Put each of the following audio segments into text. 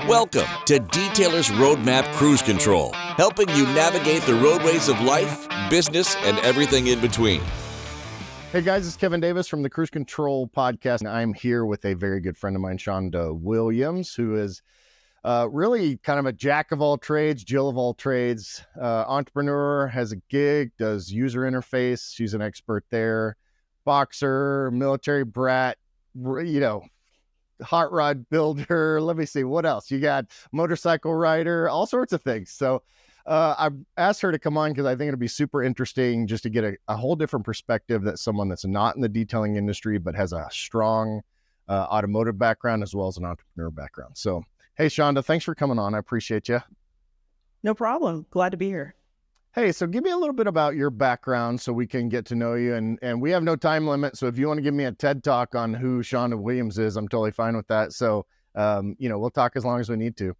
Welcome to Detailer's Roadmap Cruise Control, helping you navigate the roadways of life, business, and everything in between. Hey guys, it's Kevin Davis from the Cruise Control Podcast, and I'm here with a very good friend of mine, Shawnda Williams, who is really kind of a jack of all trades, Jill of all trades, entrepreneur, has a gig, does user interface. She's an expert there, boxer, military brat, hot rod builder. Let me see, what else? You got motorcycle rider, all sorts of things. So I've asked her to come on because I think it'll be super interesting just to get a whole different perspective that someone that's not in the detailing industry, but has a strong automotive background as well as an entrepreneur background. So, hey, Shawnda, thanks for coming on. I appreciate you. No problem. Glad to be here. Hey, so give me a little bit about your background so we can get to know you. And we have no time limit. So if you want to give me a TED talk on who Shawnda Williams is, I'm totally fine with that. So, we'll talk as long as we need to.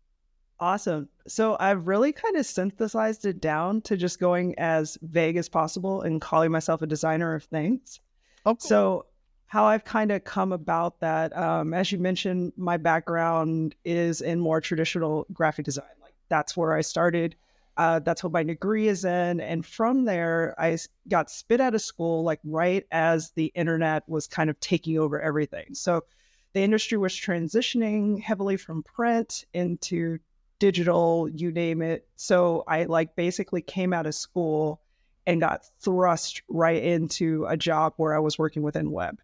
Awesome. So I've really kind of synthesized it down to just going as vague as possible and calling myself a designer of things. Oh, cool. So how I've kind of come about that, as you mentioned, my background is in more traditional graphic design. Like that's where I started. That's what my degree is in. And from there, I got spit out of school, like right as the internet was kind of taking over everything. So the industry was transitioning heavily from print into digital, you name it. So I basically came out of school and got thrust right into a job where I was working within web.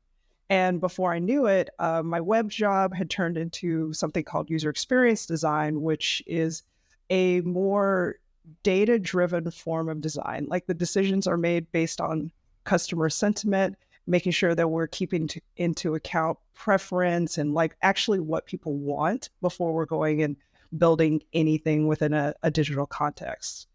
And before I knew it, my web job had turned into something called user experience design, which is a more data-driven form of design. Like the decisions are made based on customer sentiment, making sure that we're keeping into account preference and like actually what people want before we're going and building anything within a digital context.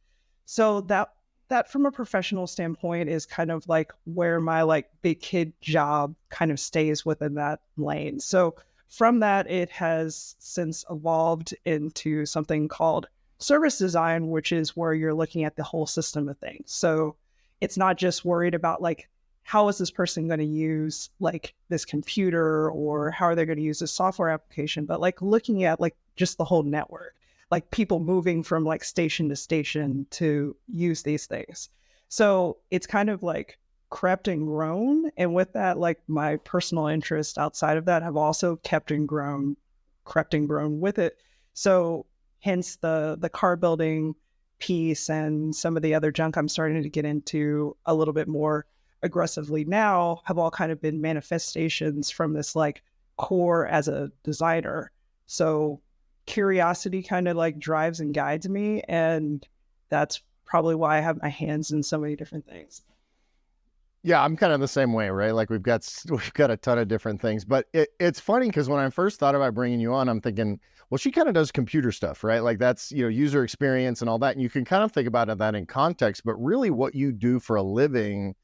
So that from a professional standpoint is kind of like where my like big kid job kind of stays within that lane. So from that, it has since evolved into something called service design, which is where you're looking at the whole system of things. So it's not just worried about like, how is this person going to use like this computer or how are they going to use this software application, but like looking at like just the whole network, like people moving from like station to station to use these things. So it's kind of like crept and grown. And with that, like my personal interests outside of that have also crept and grown with it. So hence the car building piece and some of the other junk I'm starting to get into a little bit more aggressively now have all kind of been manifestations from this like core as a designer. So curiosity kind of like drives and guides me. And that's probably why I have my hands in so many different things. Yeah, I'm kind of the same way, right? Like we've got a ton of different things, but it's funny because when I first thought about bringing you on, I'm thinking, well, she kind of does computer stuff, right? Like that's, user experience and all that. And you can kind of think about that in context, but really what you do for a living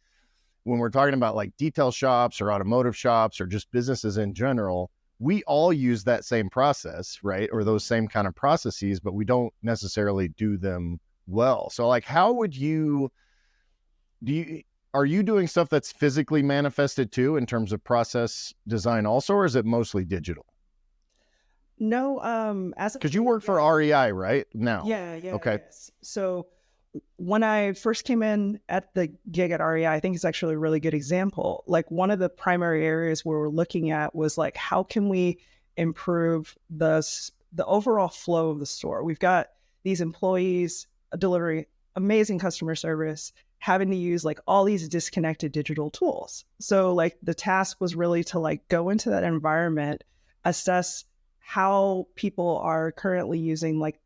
when we're talking about like detail shops or automotive shops or just businesses in general, we all use that same process, right? Or those same kind of processes, but we don't necessarily do them well. So like, how would are you doing stuff that's physically manifested too in terms of process design also, or is it mostly digital? No, because you work for REI right now. Yeah. Okay. Yes. So when I first came in at the gig at REI, I think it's actually a really good example. Like one of the primary areas where we're looking at was like, how can we improve the overall flow of the store? We've got these employees delivering amazing customer service, having to use like all these disconnected digital tools. So like the task was really to like go into that environment, assess how people are currently using like,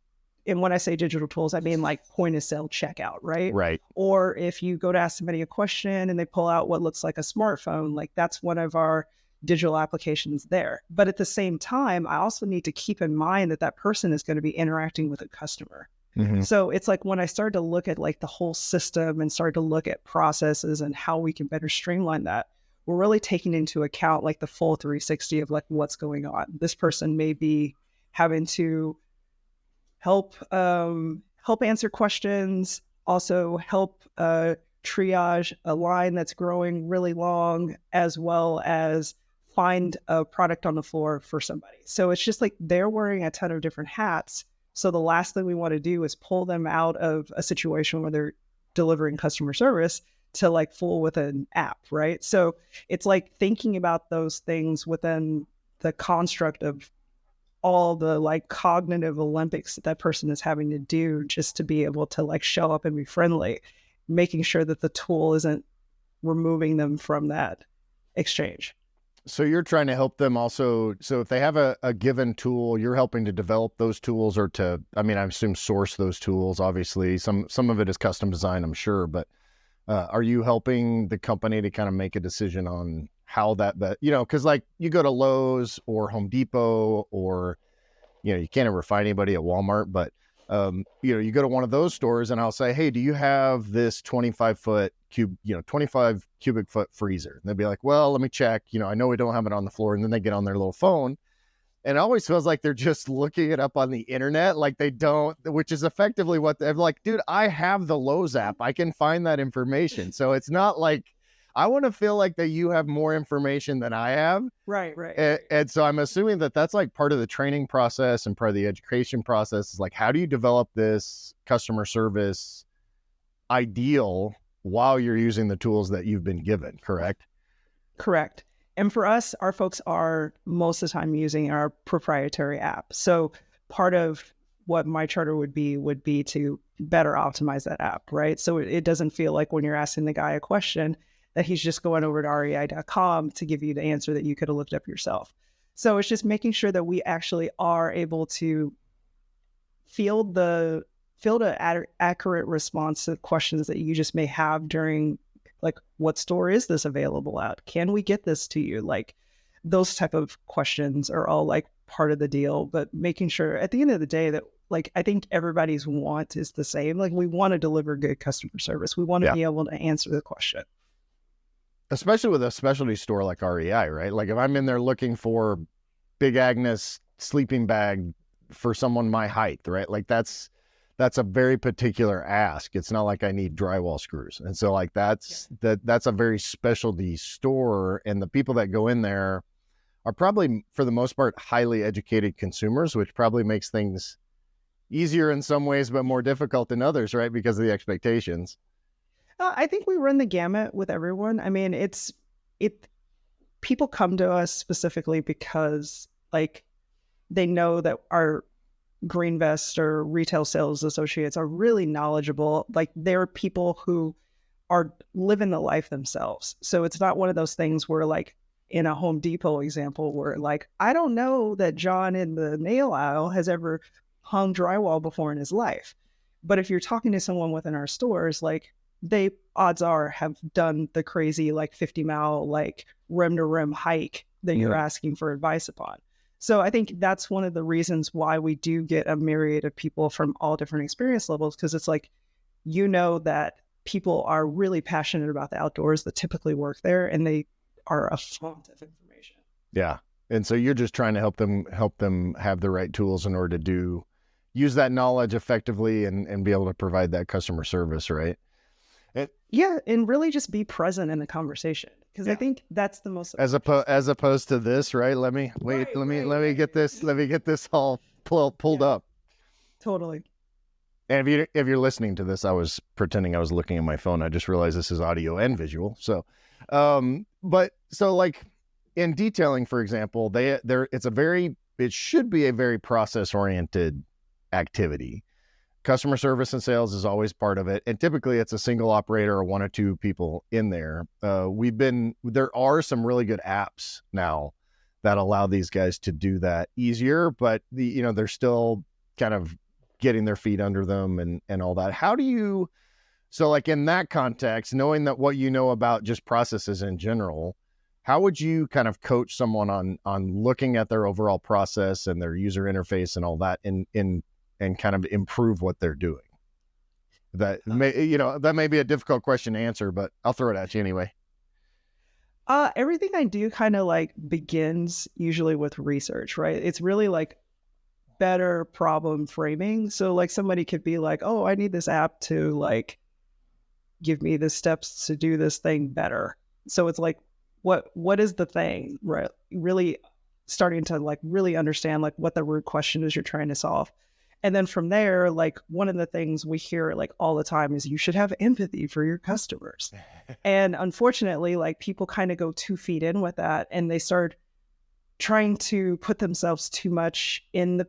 and when I say digital tools, I mean like point of sale checkout, right? Right. Or if you go to ask somebody a question and they pull out what looks like a smartphone, like that's one of our digital applications there. But at the same time, I also need to keep in mind that that person is going to be interacting with a customer. Mm-hmm. So it's like when I started to look at like the whole system and started to look at processes and how we can better streamline that, we're really taking into account like the full 360 of like what's going on. This person may be having to help answer questions, also help triage a line that's growing really long, as well as find a product on the floor for somebody. So it's just like they're wearing a ton of different hats. So the last thing we want to do is pull them out of a situation where they're delivering customer service to like full with an app, right? So it's like thinking about those things within the construct of all the like cognitive Olympics that person is having to do just to be able to like show up and be friendly, making sure that the tool isn't removing them from that exchange. So you're trying to help them also. So if they have a given tool, you're helping to develop those tools or to, I mean, I assume source those tools. Obviously, some of it is custom design, I'm sure, but are you helping the company to kind of make a decision on how that, you know, because like you go to Lowe's or Home Depot or, you know, you can't ever find anybody at Walmart, but you know, you go to one of those stores and I'll say, hey, do you have this 25 cubic foot freezer? And they'll be like, well, let me check. You know, I know we don't have it on the floor. And then they get on their little phone. And it always feels like they're just looking it up on the internet. Like they don't, which is effectively what they're like, dude, I have the Lowe's app. I can find that information. So it's not like, I want to feel like that you have more information than I have. Right. And so I'm assuming that that's like part of the training process and part of the education process is like, how do you develop this customer service ideal while you're using the tools that you've been given, correct? Correct. And for us, our folks are most of the time using our proprietary app. So part of what my charter would be to better optimize that app, right? So it doesn't feel like when you're asking the guy a question that he's just going over to rei.com to give you the answer that you could have looked up yourself. So it's just making sure that we actually are able to field an accurate response to questions that you just may have during, like, what store is this available at? Can we get this to you? Like, those type of questions are all like part of the deal, but making sure at the end of the day that, like, I think everybody's want is the same. Like, we want to deliver good customer service. We want to be able to answer the question. Especially with a specialty store like REI, right? Like if I'm in there looking for Big Agnes sleeping bag for someone my height, right? Like that's a very particular ask. It's not like I need drywall screws. And so like that's a very specialty store. And the people that go in there are probably, for the most part, highly educated consumers, which probably makes things easier in some ways, but more difficult in others, right? Because of the expectations. I think we run the gamut with everyone. I mean, people come to us specifically because like they know that our Green Vest or retail sales associates are really knowledgeable. Like they're people who are living the life themselves. So it's not one of those things where like in a Home Depot example where like, I don't know that John in the nail aisle has ever hung drywall before in his life. But if you're talking to someone within our stores, like they odds are have done the crazy like 50-mile like rim to rim hike that you're asking for advice upon. So I think that's one of the reasons why we do get a myriad of people from all different experience levels, because it's like, you know, that people are really passionate about the outdoors that typically work there and they are a font of information. Yeah. And so you're just trying to help them have the right tools in order to use that knowledge effectively and be able to provide that customer service, right? Yeah, and really just be present in the conversation, because I think that's the most as opposed to this, right? Let me get this all pulled up. Totally. And if you're listening to this, I was pretending I was looking at my phone. I just realized this is audio and visual. So, but so like in detailing, for example, it should be a very process oriented activity. Customer service and sales is always part of it. And typically it's a single operator or one or two people in there. There are some really good apps now that allow these guys to do that easier, but they're still kind of getting their feet under them and all that. So like in that context, knowing that what you know about just processes in general, how would you kind of coach someone on looking at their overall process and their user interface and all that and kind of improve what they're doing? That may be a difficult question to answer, but I'll throw it at you anyway. Everything I do kind of like begins usually with research, right? It's really like better problem framing. So like somebody could be like, oh, I need this app to like give me the steps to do this thing better. So it's like what is the thing, right? Really starting to like really understand like what the root question is you're trying to solve. And then from there, like one of the things we hear like all the time is you should have empathy for your customers. And unfortunately, like people kind of go 2 feet in with that and they start trying to put themselves too much in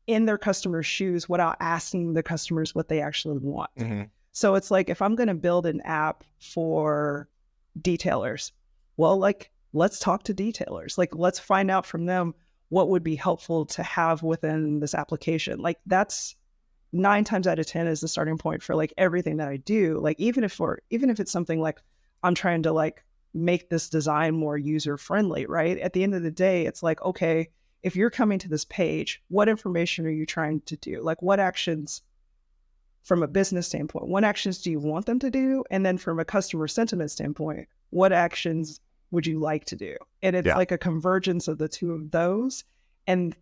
their customers' shoes without asking the customers what they actually want. Mm-hmm. So it's like, if I'm going to build an app for detailers, well, like, let's talk to detailers. Like, let's find out from them what would be helpful to have within this application. Like, that's 9 times out of 10 is the starting point for like everything that I do. Like, even if it's something like I'm trying to like make this design more user friendly, right? At the end of the day, it's like, okay, if you're coming to this page, what information are you trying to do? Like, what actions from a business standpoint, what actions do you want them to do? And then from a customer sentiment standpoint, what actions would you like to do? And it's like a convergence of the two of those. And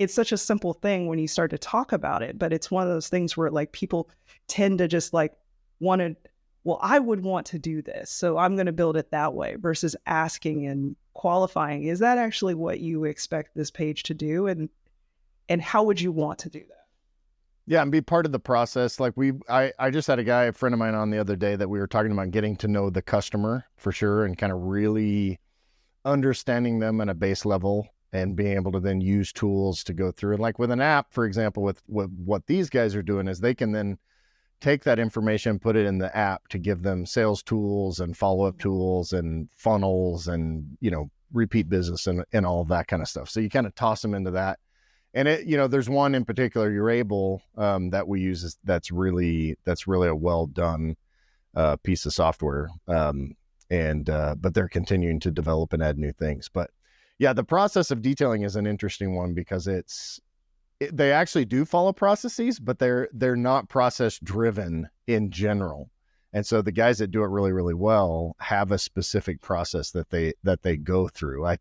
it's such a simple thing when you start to talk about it, but it's one of those things where like people tend to just like well, I would want to do this, so I'm going to build it that way, versus asking and qualifying, is that actually what you expect this page to do? And how would you want to do that? Yeah, and be part of the process. Like I just had a friend of mine on the other day that we were talking about getting to know the customer for sure and kind of really understanding them at a base level and being able to then use tools to go through. And like with an app, for example, with what these guys are doing is they can then take that information, put it in the app to give them sales tools and follow-up tools and funnels and, repeat business and all of that kind of stuff. So you kind of toss them into that. And there's one in particular, you're able, that we use that's really a well done piece of software. But they're continuing to develop and add new things. But yeah, the process of detailing is an interesting one because they actually do follow processes, but they're not process driven in general. And so the guys that do it really, really well have a specific process that they go through.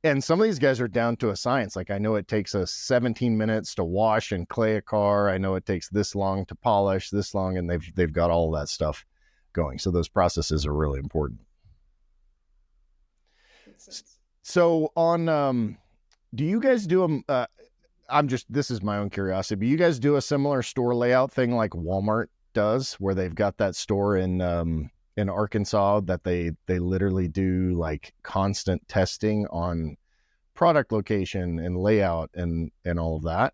And some of these guys are down to a science. Like I know it takes us 17 minutes to wash and clay a car. I know it takes this long to polish, this long, and they've got all that stuff going. So those processes are really important. So do you guys do them? This is my own curiosity, but you guys do a similar store layout thing like Walmart does, where they've got that store in Arkansas that they literally do like constant testing on product location and layout and all of that?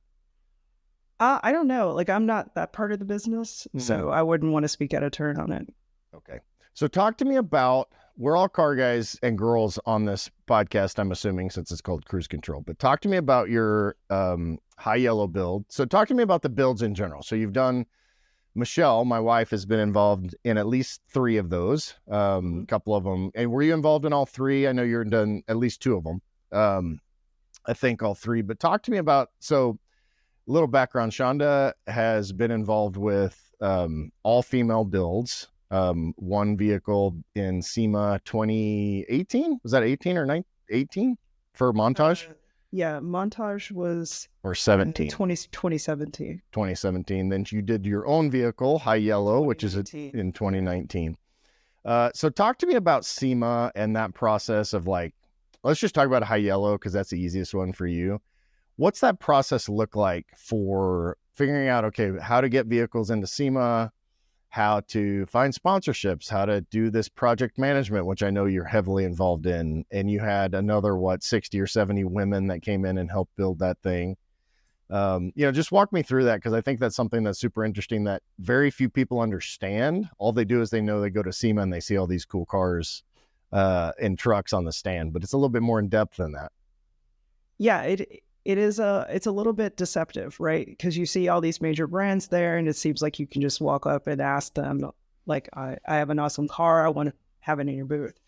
I don't know. Like I'm not that part of the business, so I wouldn't want to speak out of turn on it. Okay. So talk to me about, we're all car guys and girls on this podcast, I'm assuming, since it's called Cruise Control, but talk to me about your high yellow build. So talk to me about the builds in general. So you've done, Michelle, my wife, has been involved in at least 3 of those, a couple of them. And were you involved in all 3? I know you're done at least 2 of them. I think all 3, but talk to me about, so a little background. Shawnda has been involved with all female builds, one vehicle in SEMA 2018. Was that 18 or 18 for Montage? Yeah, Montage was... Or 17. 2017. 2017. Then you did your own vehicle, High Yellow, which is in 2019. So talk to me about SEMA and that process of like, let's just talk about High Yellow because that's the easiest one for you. What's that process look like for figuring out, okay, how to get vehicles into SEMA, how to find sponsorships, how to do this project management, which I know you're heavily involved in. And you had another, 60 or 70 women that came in and helped build that thing. Just walk me through that, because I think that's something that's super interesting that very few people understand. All they do is they know they go to SEMA and they see all these cool cars and trucks on the stand, but it's a little bit more in depth than that. Yeah, it's a little bit deceptive, right? Because you see all these major brands there and it seems like you can just walk up and ask them, like, I have an awesome car, I want to have it in your booth.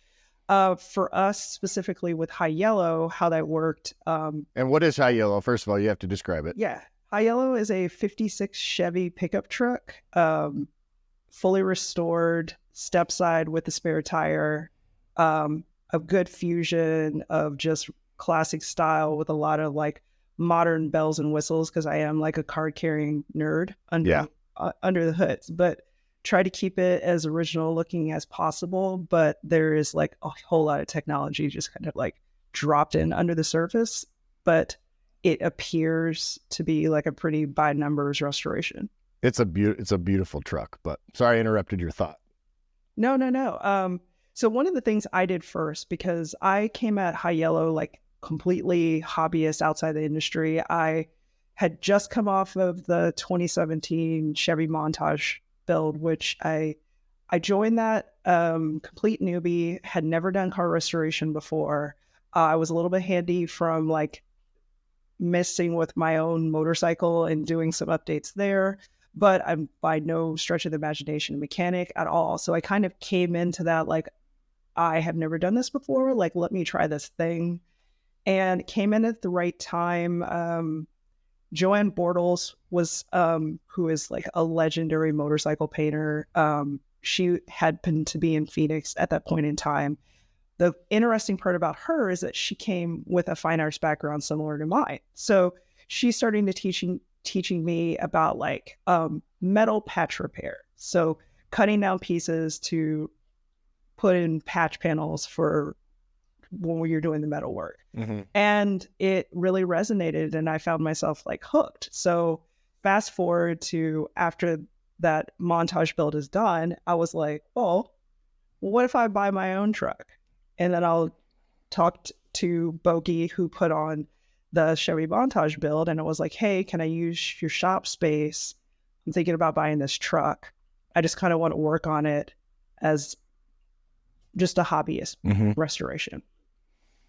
For us specifically with High Yellow, how that worked. And what is High Yellow? First of all, you have to describe it. Yeah. High Yellow is a 56 Chevy pickup truck, fully restored, step side with a spare tire, a good fusion of just classic style with a lot of like modern bells and whistles, because I am like a card carrying nerd under the hoods. But try to keep it as original looking as possible, but there is like a whole lot of technology just kind of like dropped in under the surface, but it appears to be like a pretty by numbers restoration. It's a beautiful truck, but sorry I interrupted your thought. No. So one of the things I did first, because I came at High Yellow like completely hobbyist outside the industry. I had just come off of the 2017 Chevy Montage build, which I joined that complete newbie, had never done car restoration before. I was a little bit handy from like messing with my own motorcycle and doing some updates there, but I'm by no stretch of the imagination a mechanic at all. So I kind of came into that like, I have never done this before. Like, let me try this thing. And came in at the right time. Joanne Bortles was, who is like a legendary motorcycle painter. She happened to be in Phoenix at that point in time. The interesting part about her is that she came with a fine arts background similar to mine. So she's starting to teaching me about like metal patch repair. So cutting down pieces to put in patch panels for when you're doing the metal work. Mm-hmm. And it really resonated and I found myself like hooked. So fast forward to after that Montage build is done, I was like, oh, what if I buy my own truck? And then I'll talk to Boki, who put on the Chevy Montage build. And I was like, hey, can I use your shop space? I'm thinking about buying this truck. I just kind of want to work on it as just a hobbyist restoration.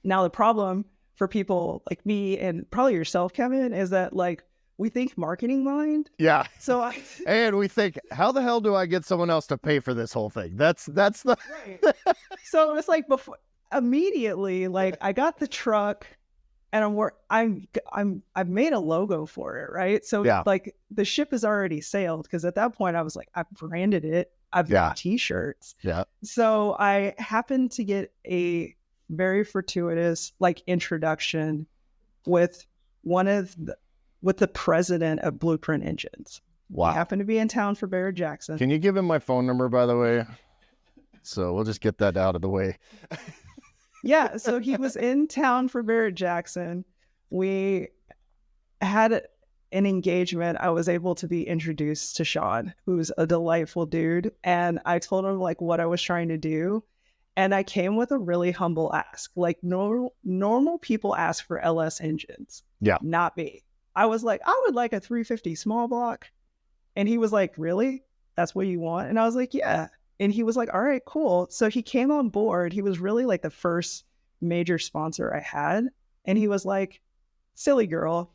Now, the problem for people like me and probably yourself, Kevin, is that like we think marketing mind. Yeah. So and we think, how the hell do I get someone else to pay for this whole thing? That's the right. So it's like before immediately, like I got the truck and I've made a logo for it, right? So like the ship is already sailed because at that point I was like, I've branded it. I've got t-shirts. Yeah. So I happened to get a very fortuitous like introduction with the president of Blueprint Engines. Wow. He happened to be in town for Barrett-Jackson. Can you give him my phone number, by the way? So we'll just get that out of the way. Yeah. So he was in town for Barrett-Jackson. We had an engagement. I was able to be introduced to Sean, who's a delightful dude. And I told him like what I was trying to do. And I came with a really humble ask. Like normal people ask for LS engines. Yeah. Not me. I was like, I would like a 350 small block. And he was like, really? That's what you want? And I was like, yeah. And he was like, all right, cool. So he came on board. He was really like the first major sponsor I had. And he was like, silly girl,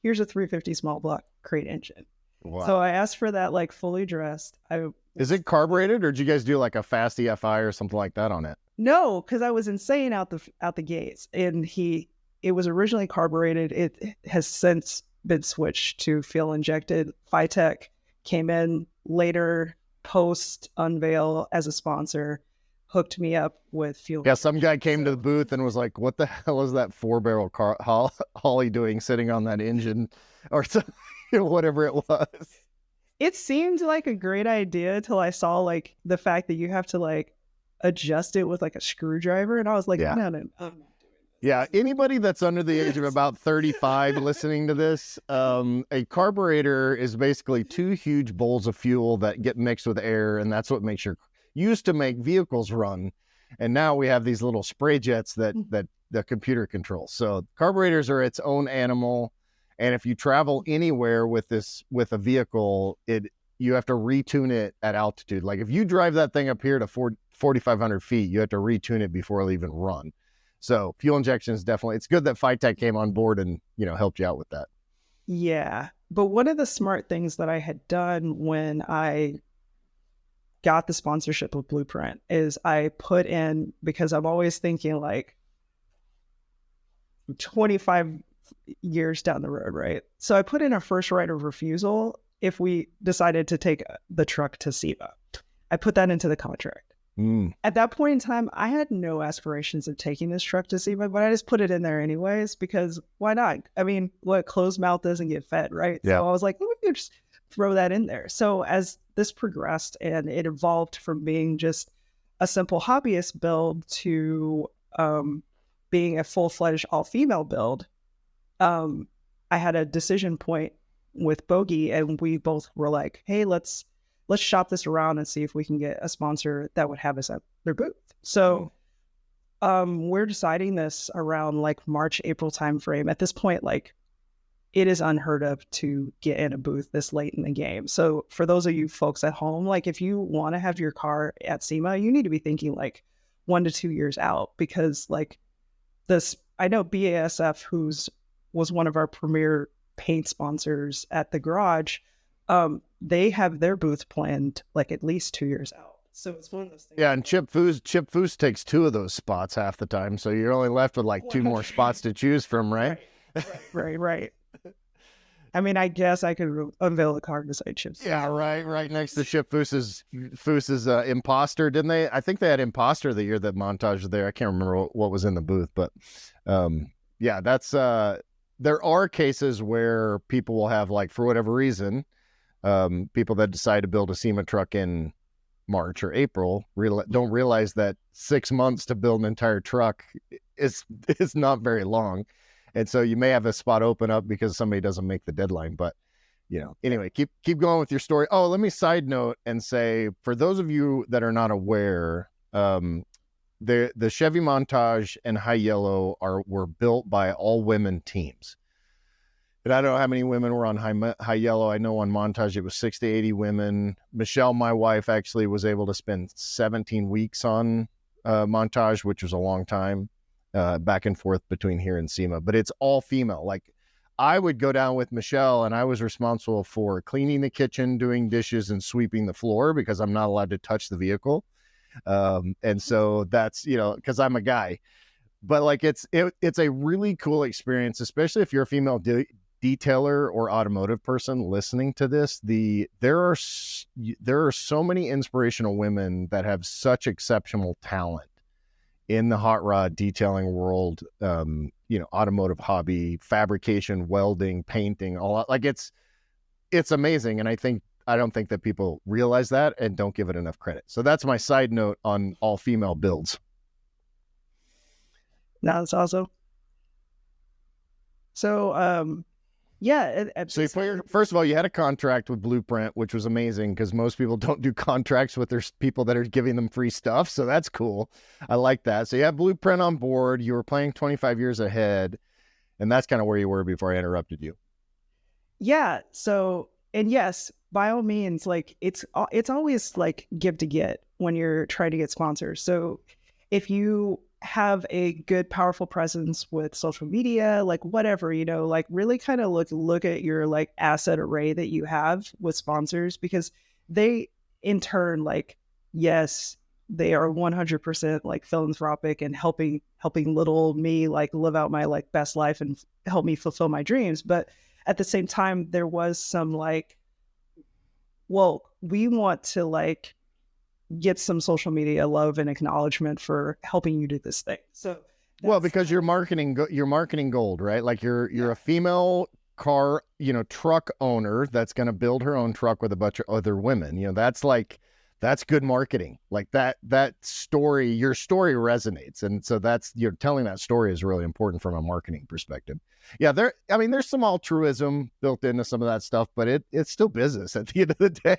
here's a 350 small block crate engine. Wow. So I asked for that like fully dressed. Is it carbureted or did you guys do like a fast EFI or something like that on it? No, because I was insane out the gates. And it was originally carbureted. It has since been switched to fuel injected. Phytech came in later post unveil as a sponsor, hooked me up with fuel. Yeah, some guy came to the booth and was like, what the hell is that 4-barrel Holly doing sitting on that engine or something, whatever it was. It seemed like a great idea till I saw like the fact that you have to like adjust it with like a screwdriver. And I was like, no, I'm not doing this. Yeah, anybody that's under the age of about 35 listening to this, a carburetor is basically 2 huge bowls of fuel that get mixed with air, and that's what makes used to make vehicles run. And now we have these little spray jets that the computer controls. So carburetors are its own animal. And if you travel anywhere with a vehicle, you have to retune it at altitude. Like if you drive that thing up here to 4,500 feet, you have to retune it before it'll even run. So fuel injection is definitely, it's good that Phytech came on board and, helped you out with that. Yeah. But one of the smart things that I had done when I got the sponsorship of Blueprint is I put in, because I'm always thinking like 25 years down the road, right? So I put in a first right of refusal if we decided to take the truck to SEMA. I put that into the contract. At that point in time, I had no aspirations of taking this truck to SEMA, but I just put it in there anyways, because why not? I mean, what closed mouth doesn't get fed, right? Yeah. So I was like, let me just throw that in there. So as this progressed and it evolved from being just a simple hobbyist build to being a full-fledged all-female build, I had a decision point with Bogey, and we both were like, hey, let's shop this around and see if we can get a sponsor that would have us at their booth. So we're deciding this around like March, April timeframe. At this point, like, it is unheard of to get in a booth this late in the game. So for those of you folks at home, like, if you want to have your car at SEMA, you need to be thinking like 1 to 2 years out, because like this, I know BASF, was one of our premier paint sponsors at the garage. They have their booth planned like at least 2 years out. So it's one of those things. Yeah, and Chip Foose takes 2 of those spots half the time, so you're only left with like 2 more spots to choose from, right? Right. I mean, I guess I could unveil a car beside Chip. Yeah, right next to Chip Foose's Imposter, didn't they? I think they had Imposter the year that Montage was there. I can't remember what was in the booth, but yeah, that's there are cases where people will have, like, for whatever reason, people that decide to build a SEMA truck in March or April don't realize that 6 months to build an entire truck is not very long. And so you may have a spot open up because somebody doesn't make the deadline. But, anyway, keep going with your story. Oh, let me side note and say, for those of you that are not aware, the Chevy Montage and High Yellow were built by all women teams. And I don't know how many women were on High Yellow. I know on Montage it was 60 to 80 women. Michelle, my wife, actually was able to spend 17 weeks on Montage, which was a long time, back and forth between here and SEMA. But it's all female. Like, I would go down with Michelle, and I was responsible for cleaning the kitchen, doing dishes, and sweeping the floor because I'm not allowed to touch the vehicle. And so that's, because I'm a guy. But like, it's a really cool experience, especially if you're a female detailer or automotive person listening to this. There are so many inspirational women that have such exceptional talent in the hot rod detailing world, automotive hobby, fabrication, welding, painting, all that. Like, it's amazing. And I don't think that people realize that and don't give it enough credit. So that's my side note on all female builds. No, that's awesome. So, yeah. So first of all, you had a contract with Blueprint, which was amazing because most people don't do contracts with their people that are giving them free stuff. So that's cool. I like that. So you have Blueprint on board. You were playing 25 years ahead, and that's kind of where you were before I interrupted you. Yeah. So, and yes, by all means, like, it's always like give to get when you're trying to get sponsors. So if you have a good, powerful presence with social media, like whatever, like really kind of look at your like asset array that you have with sponsors, because they in turn, like, yes, they are 100% like philanthropic and helping little me like live out my like best life and help me fulfill my dreams. But at the same time, there was some like, well, we want to like get some social media love and acknowledgement for helping you do this thing. So, well, because you're marketing gold, right? Like you're a female car, truck owner that's going to build her own truck with a bunch of other women. That's good marketing. Like that story, your story resonates. And so you're telling that story is really important from a marketing perspective. Yeah. There's some altruism built into some of that stuff, but it's still business at the end of the day.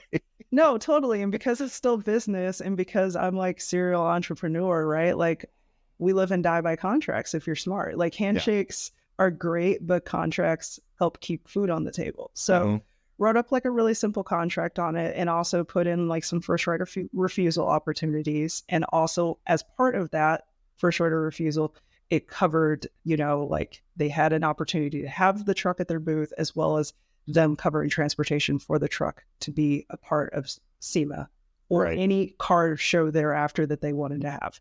No, totally. And because it's still business, and because I'm like serial entrepreneur, right? Like, we live and die by contracts if you're smart. Like, handshakes are great, but contracts help keep food on the table. So wrote up like a really simple contract on it, and also put in like some first right of refusal opportunities. And also, as part of that first right of refusal, it covered, like, they had an opportunity to have the truck at their booth, as well as them covering transportation for the truck to be a part of SEMA or any car show thereafter that they wanted to have.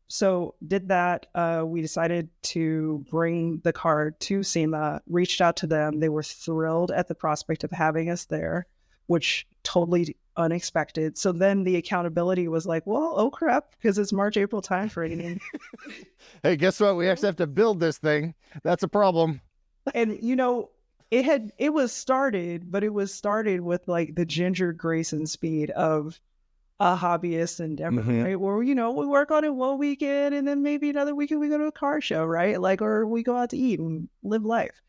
So did that. We decided to bring the car to SEMA, reached out to them. They were thrilled at the prospect of having us there, which totally unexpected. So then the accountability was like, well, oh crap, because it's March, April time frame. Hey, guess what? We actually have to build this thing. That's a problem. And, It was started, but it was started with like the ginger grace and speed of a hobbyist endeavor, right? Where, we work on it one weekend and then maybe another weekend we go to a car show, right? Like, or we go out to eat and live life.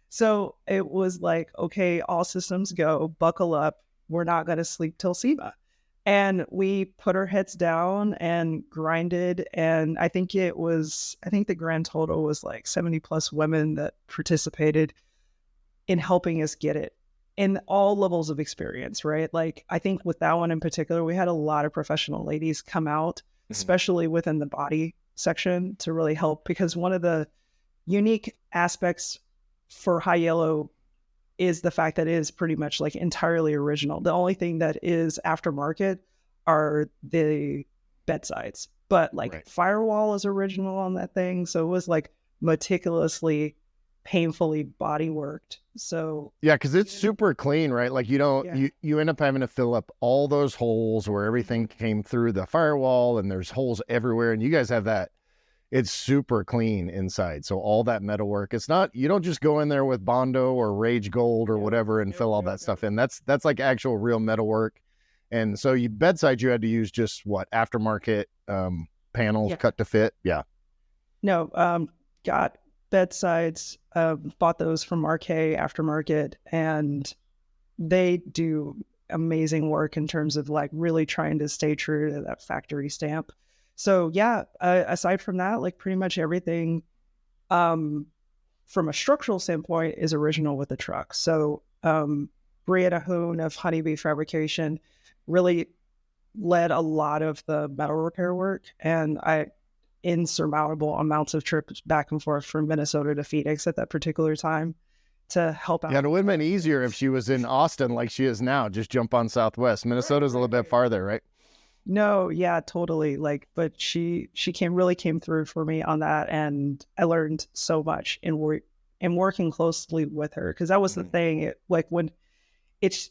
So it was like, okay, all systems go, buckle up. We're not going to sleep till SEMA. And we put our heads down and grinded. And I think the grand total was like 70 plus women that participated in helping us get it in all levels of experience, right? Like, I think with that one in particular, we had a lot of professional ladies come out, especially within the body section, to really help, because one of the unique aspects for High Yellow is the fact that it is pretty much like entirely original. The only thing that is aftermarket are the bedsides, but like firewall is original on that thing. So it was like meticulously, painfully body worked. So yeah, because it's super clean, right? Like you end up having to fill up all those holes where everything came through the firewall, and there's holes everywhere. And you guys have that. It's super clean inside. So all that metalwork, it's not, you don't just go in there with Bondo or Rage Gold or whatever and fill all that stuff in. That's like actual real metalwork. And so bedside, you had to use just aftermarket panels cut to fit. Yeah. No, got bedsides, bought those from RK aftermarket, and they do amazing work in terms of like really trying to stay true to that factory stamp. So yeah, aside from that, like pretty much everything from a structural standpoint is original with the truck. So Brianna Hoon of Honeybee Fabrication really led a lot of the metal repair work, and insurmountable amounts of trips back and forth from Minnesota to Phoenix at that particular time to help out. Yeah, it would have been easier if she was in Austin like she is now. Just jump on Southwest. Minnesota's a little bit farther, right? No, yeah, totally. Like, but she really came through for me on that, and I learned so much in working closely with her, because that was the thing. Like when it's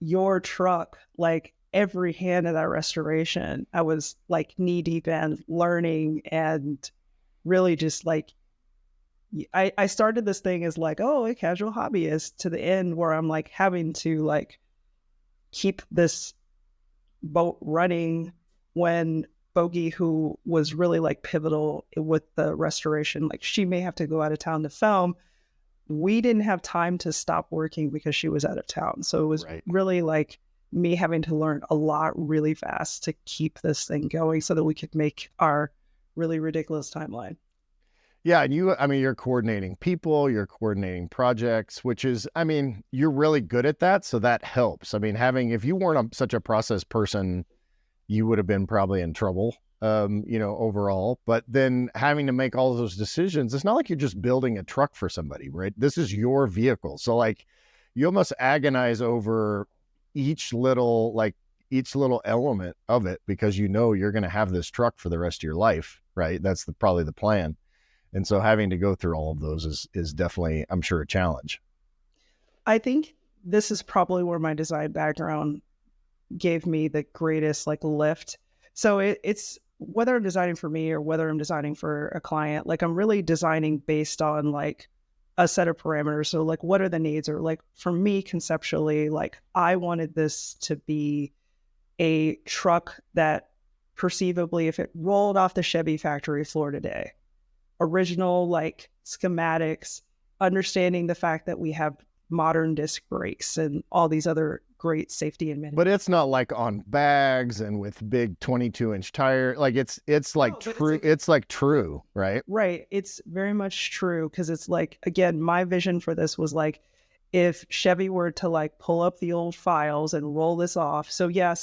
your truck, like every hand of that restoration, I was like knee deep in learning, and really just like I started this thing as like, oh, a casual hobbyist, to the end where I'm like having to like keep this boat running when Bogey, who was really like pivotal with the restoration, like she may have to go out of town to film. We didn't have time to stop working because she was out of town. So it was really like me having to learn a lot really fast to keep this thing going so that we could make our really ridiculous timeline. Yeah. And you're coordinating people, you're coordinating projects, which is, you're really good at that. So that helps. If you weren't such a process person, you would have been probably in trouble, overall. But then having to make all of those decisions, it's not like you're just building a truck for somebody, right? This is your vehicle. So like you almost agonize over each little element of it, because you're going to have this truck for the rest of your life, right? That's probably the plan. And so having to go through all of those is definitely, I'm sure, a challenge. I think this is probably where my design background gave me the greatest like lift. So it's whether I'm designing for me or whether I'm designing for a client, like I'm really designing based on like a set of parameters. So like, what are the needs? Or like for me conceptually, like I wanted this to be a truck that perceivably, if it rolled off the Chevy factory floor today, original like schematics, understanding the fact that we have modern disc brakes and all these other great safety and but it's not like on bags and with big 22-inch tire. Like it's like true. It's like true, right? Right. It's very much true, because it's like, again, my vision for this was like, if Chevy were to like pull up the old files and roll this off. So yeah,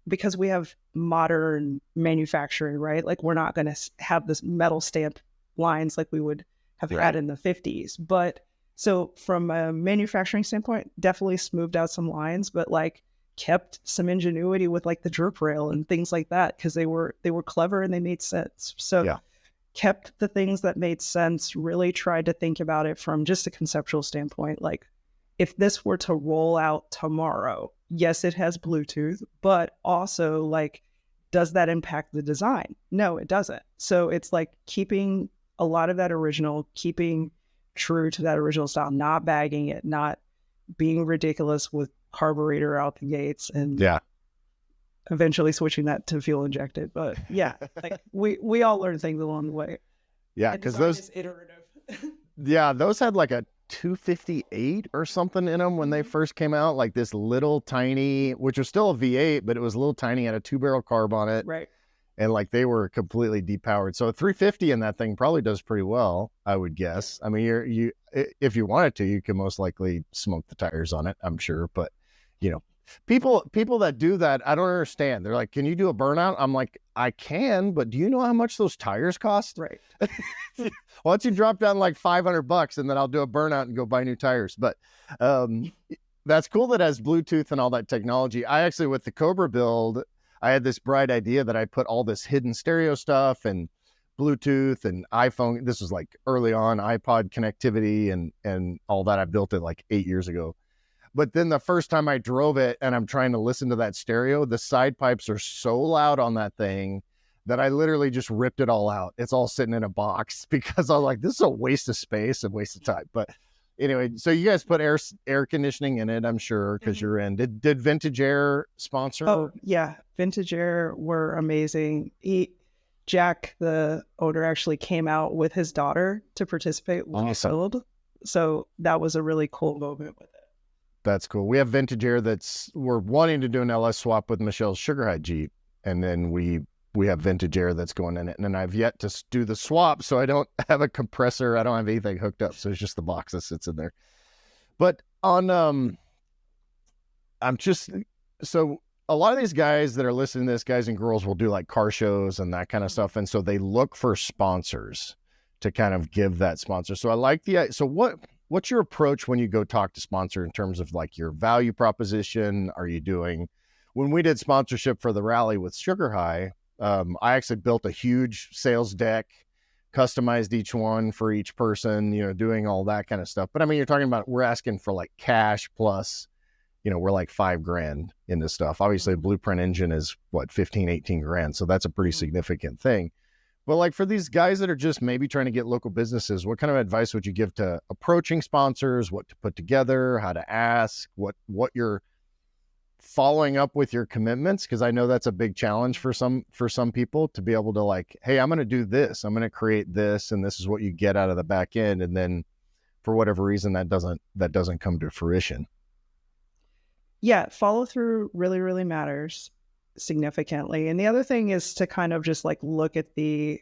because we have modern manufacturing, right? Like we're not going to have this metal stamp lines like we would have had in the 50s. But so from a manufacturing standpoint, definitely smoothed out some lines, but like kept some ingenuity with like the drip rail and things like that, because they were clever and they made sense. So kept the things that made sense, really tried to think about it from just a conceptual standpoint. Like if this were to roll out tomorrow, yes, it has Bluetooth, but also like, does that impact the design? No, it doesn't. So it's like keeping a lot of that original, keeping true to that original style, not bagging it, not being ridiculous with carburetor out the gates, and eventually switching that to fuel injected. But yeah, like we all learn things along the way. Yeah, And because design those is iterative. those had like a 258 or something in them when they first came out, like this little tiny, which was still a V8, but it was a little tiny, had a 2-barrel carb on it. Right. And like they were completely depowered. So a 350 in that thing probably does pretty well, I would guess. I mean, if you wanted to, you can most likely smoke the tires on it, I'm sure. But you know, people that do that, I don't understand. They're like, can you do a burnout? I'm like, I can, but do you know how much those tires cost? Right. Why don't you drop down like $500 and then I'll do a burnout and go buy new tires. But that's cool that it has Bluetooth and all that technology. I actually, with the Cobra build, I had this bright idea that I put all this hidden stereo stuff and Bluetooth and iPhone. This was like early on iPod connectivity and all that. I built it like 8 years ago. But then the first time I drove it and I'm trying to listen to that stereo, the side pipes are so loud on that thing that I literally just ripped it all out. It's all sitting in a box because I was like, this is a waste of space and waste of time. But anyway, so you guys put air conditioning in it, I'm sure, because you're in. Did Vintage Air sponsor? Oh, yeah. Vintage Air were amazing. Jack, the owner, actually came out with his daughter to participate with the build. So that was a really cool moment with it. That's cool. We have Vintage Air we're wanting to do an LS swap with Michelle's Sugar High Jeep. And then we have Vintage Air that's going in it. And then I've yet to do the swap. So I don't have a compressor. I don't have anything hooked up. So it's just the box that sits in there. But on, so a lot of these guys that are listening to this, guys and girls, will do like car shows and that kind of stuff. And so they look for sponsors to kind of give that sponsor. So I like so what's your approach when you go talk to sponsor in terms of like your value proposition? Are you doing, when we did sponsorship for the rally with Sugar High, I actually built a huge sales deck, customized each one for each person, doing all that kind of stuff. But I mean, you're talking about, we're asking for like cash plus, we're like $5,000 in this stuff. Obviously a Blueprint engine is what, 15, 18 grand. So that's a pretty significant thing. But like for these guys that are just maybe trying to get local businesses, what kind of advice would you give to approaching sponsors, what to put together, how to ask, what you're following up with your commitments? Because I know that's a big challenge for some people to be able to like, hey, I'm going to do this, I'm going to create this, and this is what you get out of the back end. And then for whatever reason, that doesn't come to fruition. Yeah, follow through really, really matters significantly. And the other thing is to kind of just like look at the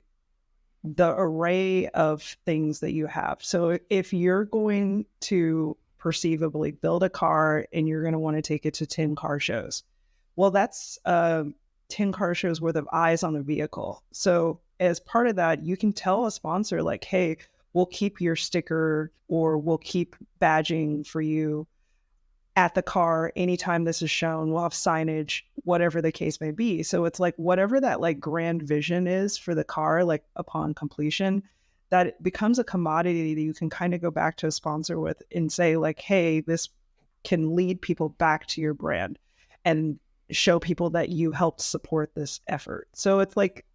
array of things that you have. So if you're going to perceivably build a car and you're going to want to take it to 10 car shows, well, that's 10 car shows worth of eyes on the vehicle. So as part of that, you can tell a sponsor like, hey, we'll keep your sticker or we'll keep badging for you at the car anytime this is shown. We'll have signage, whatever the case may be. So it's like whatever that like grand vision is for the car, like upon completion, that it becomes a commodity that you can kind of go back to a sponsor with and say like, hey, this can lead people back to your brand and show people that you helped support this effort. So it's like,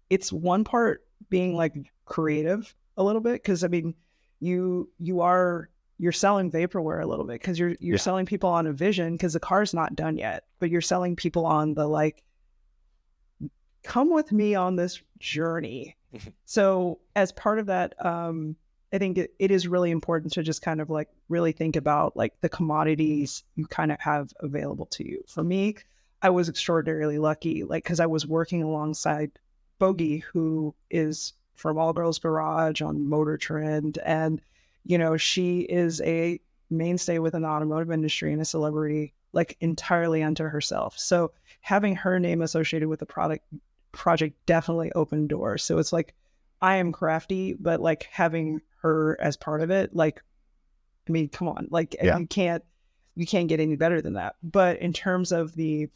it's one part being like creative a little bit. Cause I mean, you're selling vaporware a little bit because you're selling people on a vision because the car's not done yet, but you're selling people on the like, come with me on this journey. So as part of that, I think it is really important to just kind of like really think about like the commodities you kind of have available to you. For me, I was extraordinarily lucky, like, cause I was working alongside Bogey, who is from All Girls Garage on Motor Trend. And she is a mainstay within the automotive industry and a celebrity like entirely unto herself. So having her name associated with the project definitely opened doors. So it's like, I am crafty, but like having her as part of it, like, I mean, come on, like you can't get any better than that. But in terms of the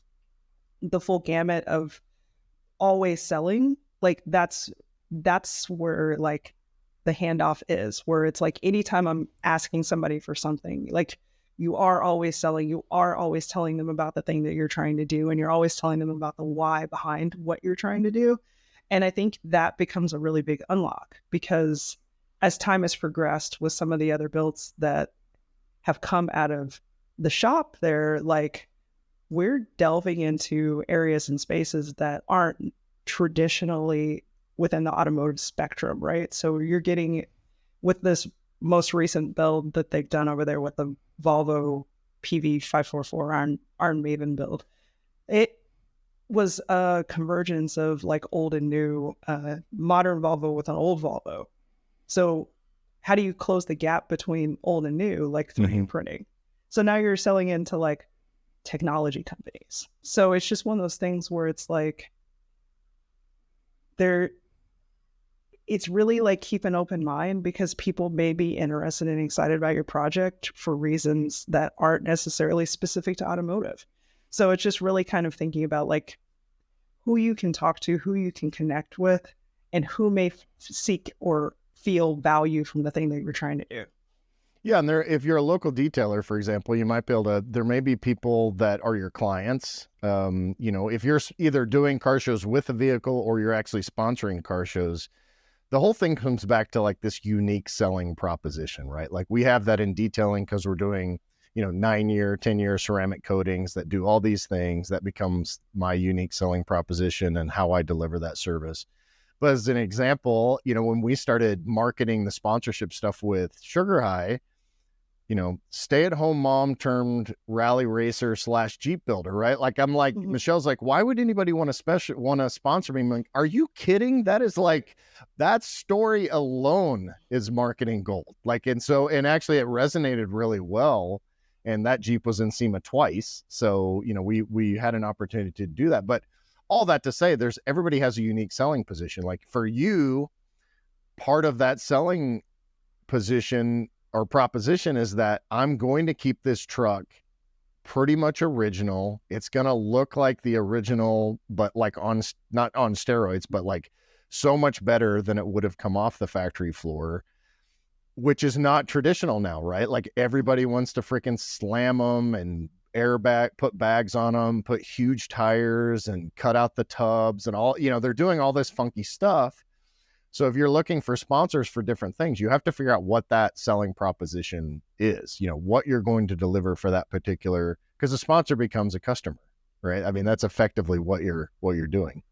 full gamut of always selling, like that's where like the handoff is, where it's like anytime I'm asking somebody for something, like you are always selling, you are always telling them about the thing that you're trying to do, and you're always telling them about the why behind what you're trying to do. And I think that becomes a really big unlock because as time has progressed with some of the other builds that have come out of the shop, they're like, we're delving into areas and spaces that aren't traditionally within the automotive spectrum, right? So you're getting, with this most recent build that they've done over there with the Volvo PV544 Iron Maven build, it was a convergence of like old and new, modern Volvo with an old Volvo. So how do you close the gap between old and new, like 3D printing? So now you're selling into like technology companies. So it's just one of those things where it's like, it's really like keep an open mind, because people may be interested and excited about your project for reasons that aren't necessarily specific to automotive. So it's just really kind of thinking about like who you can talk to, who you can connect with, and who may seek or feel value from the thing that you're trying to do. Yeah, and if you're a local detailer, for example, you might be able to, there may be people that are your clients. If you're either doing car shows with a vehicle or you're actually sponsoring car shows, the whole thing comes back to like this unique selling proposition, right? Like we have that in detailing because we're doing, 9-year, 10-year ceramic coatings that do all these things. That becomes my unique selling proposition and how I deliver that service. But as an example, when we started marketing the sponsorship stuff with Sugar High, stay-at-home mom turned rally racer / Jeep builder, right? Like I'm like, Michelle's like, why would anybody want to sponsor me? I'm like, are you kidding? That is like, that story alone is marketing gold. Like, and actually it resonated really well. And that Jeep was in SEMA twice. So, we had an opportunity to do that. But all that to say, everybody has a unique selling position. Like for you, part of that selling position or proposition is that I'm going to keep this truck pretty much original. It's going to look like the original, but like not on steroids, but like so much better than it would have come off the factory floor, which is not traditional now, right? Like everybody wants to freaking slam them and put bags on them, put huge tires and cut out the tubs and all, they're doing all this funky stuff. So if you're looking for sponsors for different things, you have to figure out what that selling proposition is, what you're going to deliver for that particular, because a sponsor becomes a customer, right? I mean, that's effectively what you're doing.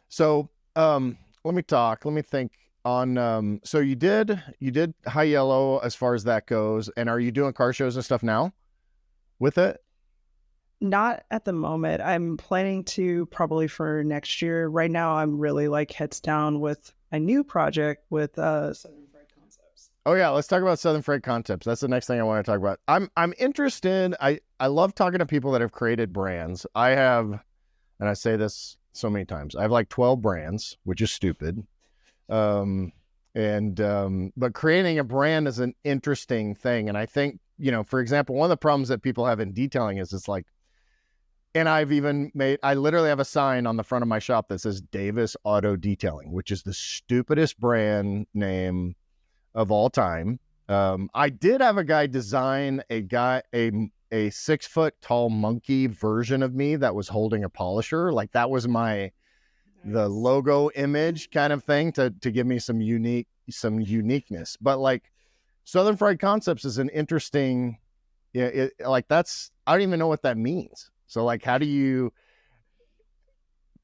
So let me think on, so you did High Yellow as far as that goes. And are you doing car shows and stuff now with it? Not at the moment. I'm planning to probably for next year. Right now, I'm really like heads down with a new project with Southern Fried Concepts. Oh yeah, let's talk about Southern Fried Concepts. That's the next thing I want to talk about. I'm interested. I love talking to people that have created brands. I have, and I say this so many times, I have like 12 brands, which is stupid. But creating a brand is an interesting thing. And I think, for example, one of the problems that people have in detailing is it's like, and I literally have a sign on the front of my shop that says Davis Auto Detailing, which is the stupidest brand name of all time. I did have a guy design a 6-foot tall monkey version of me that was holding a polisher. Like that was the logo image kind of thing to give me some uniqueness. But like Southern Fried Concepts is an interesting, I don't even know what that means. So like, how do you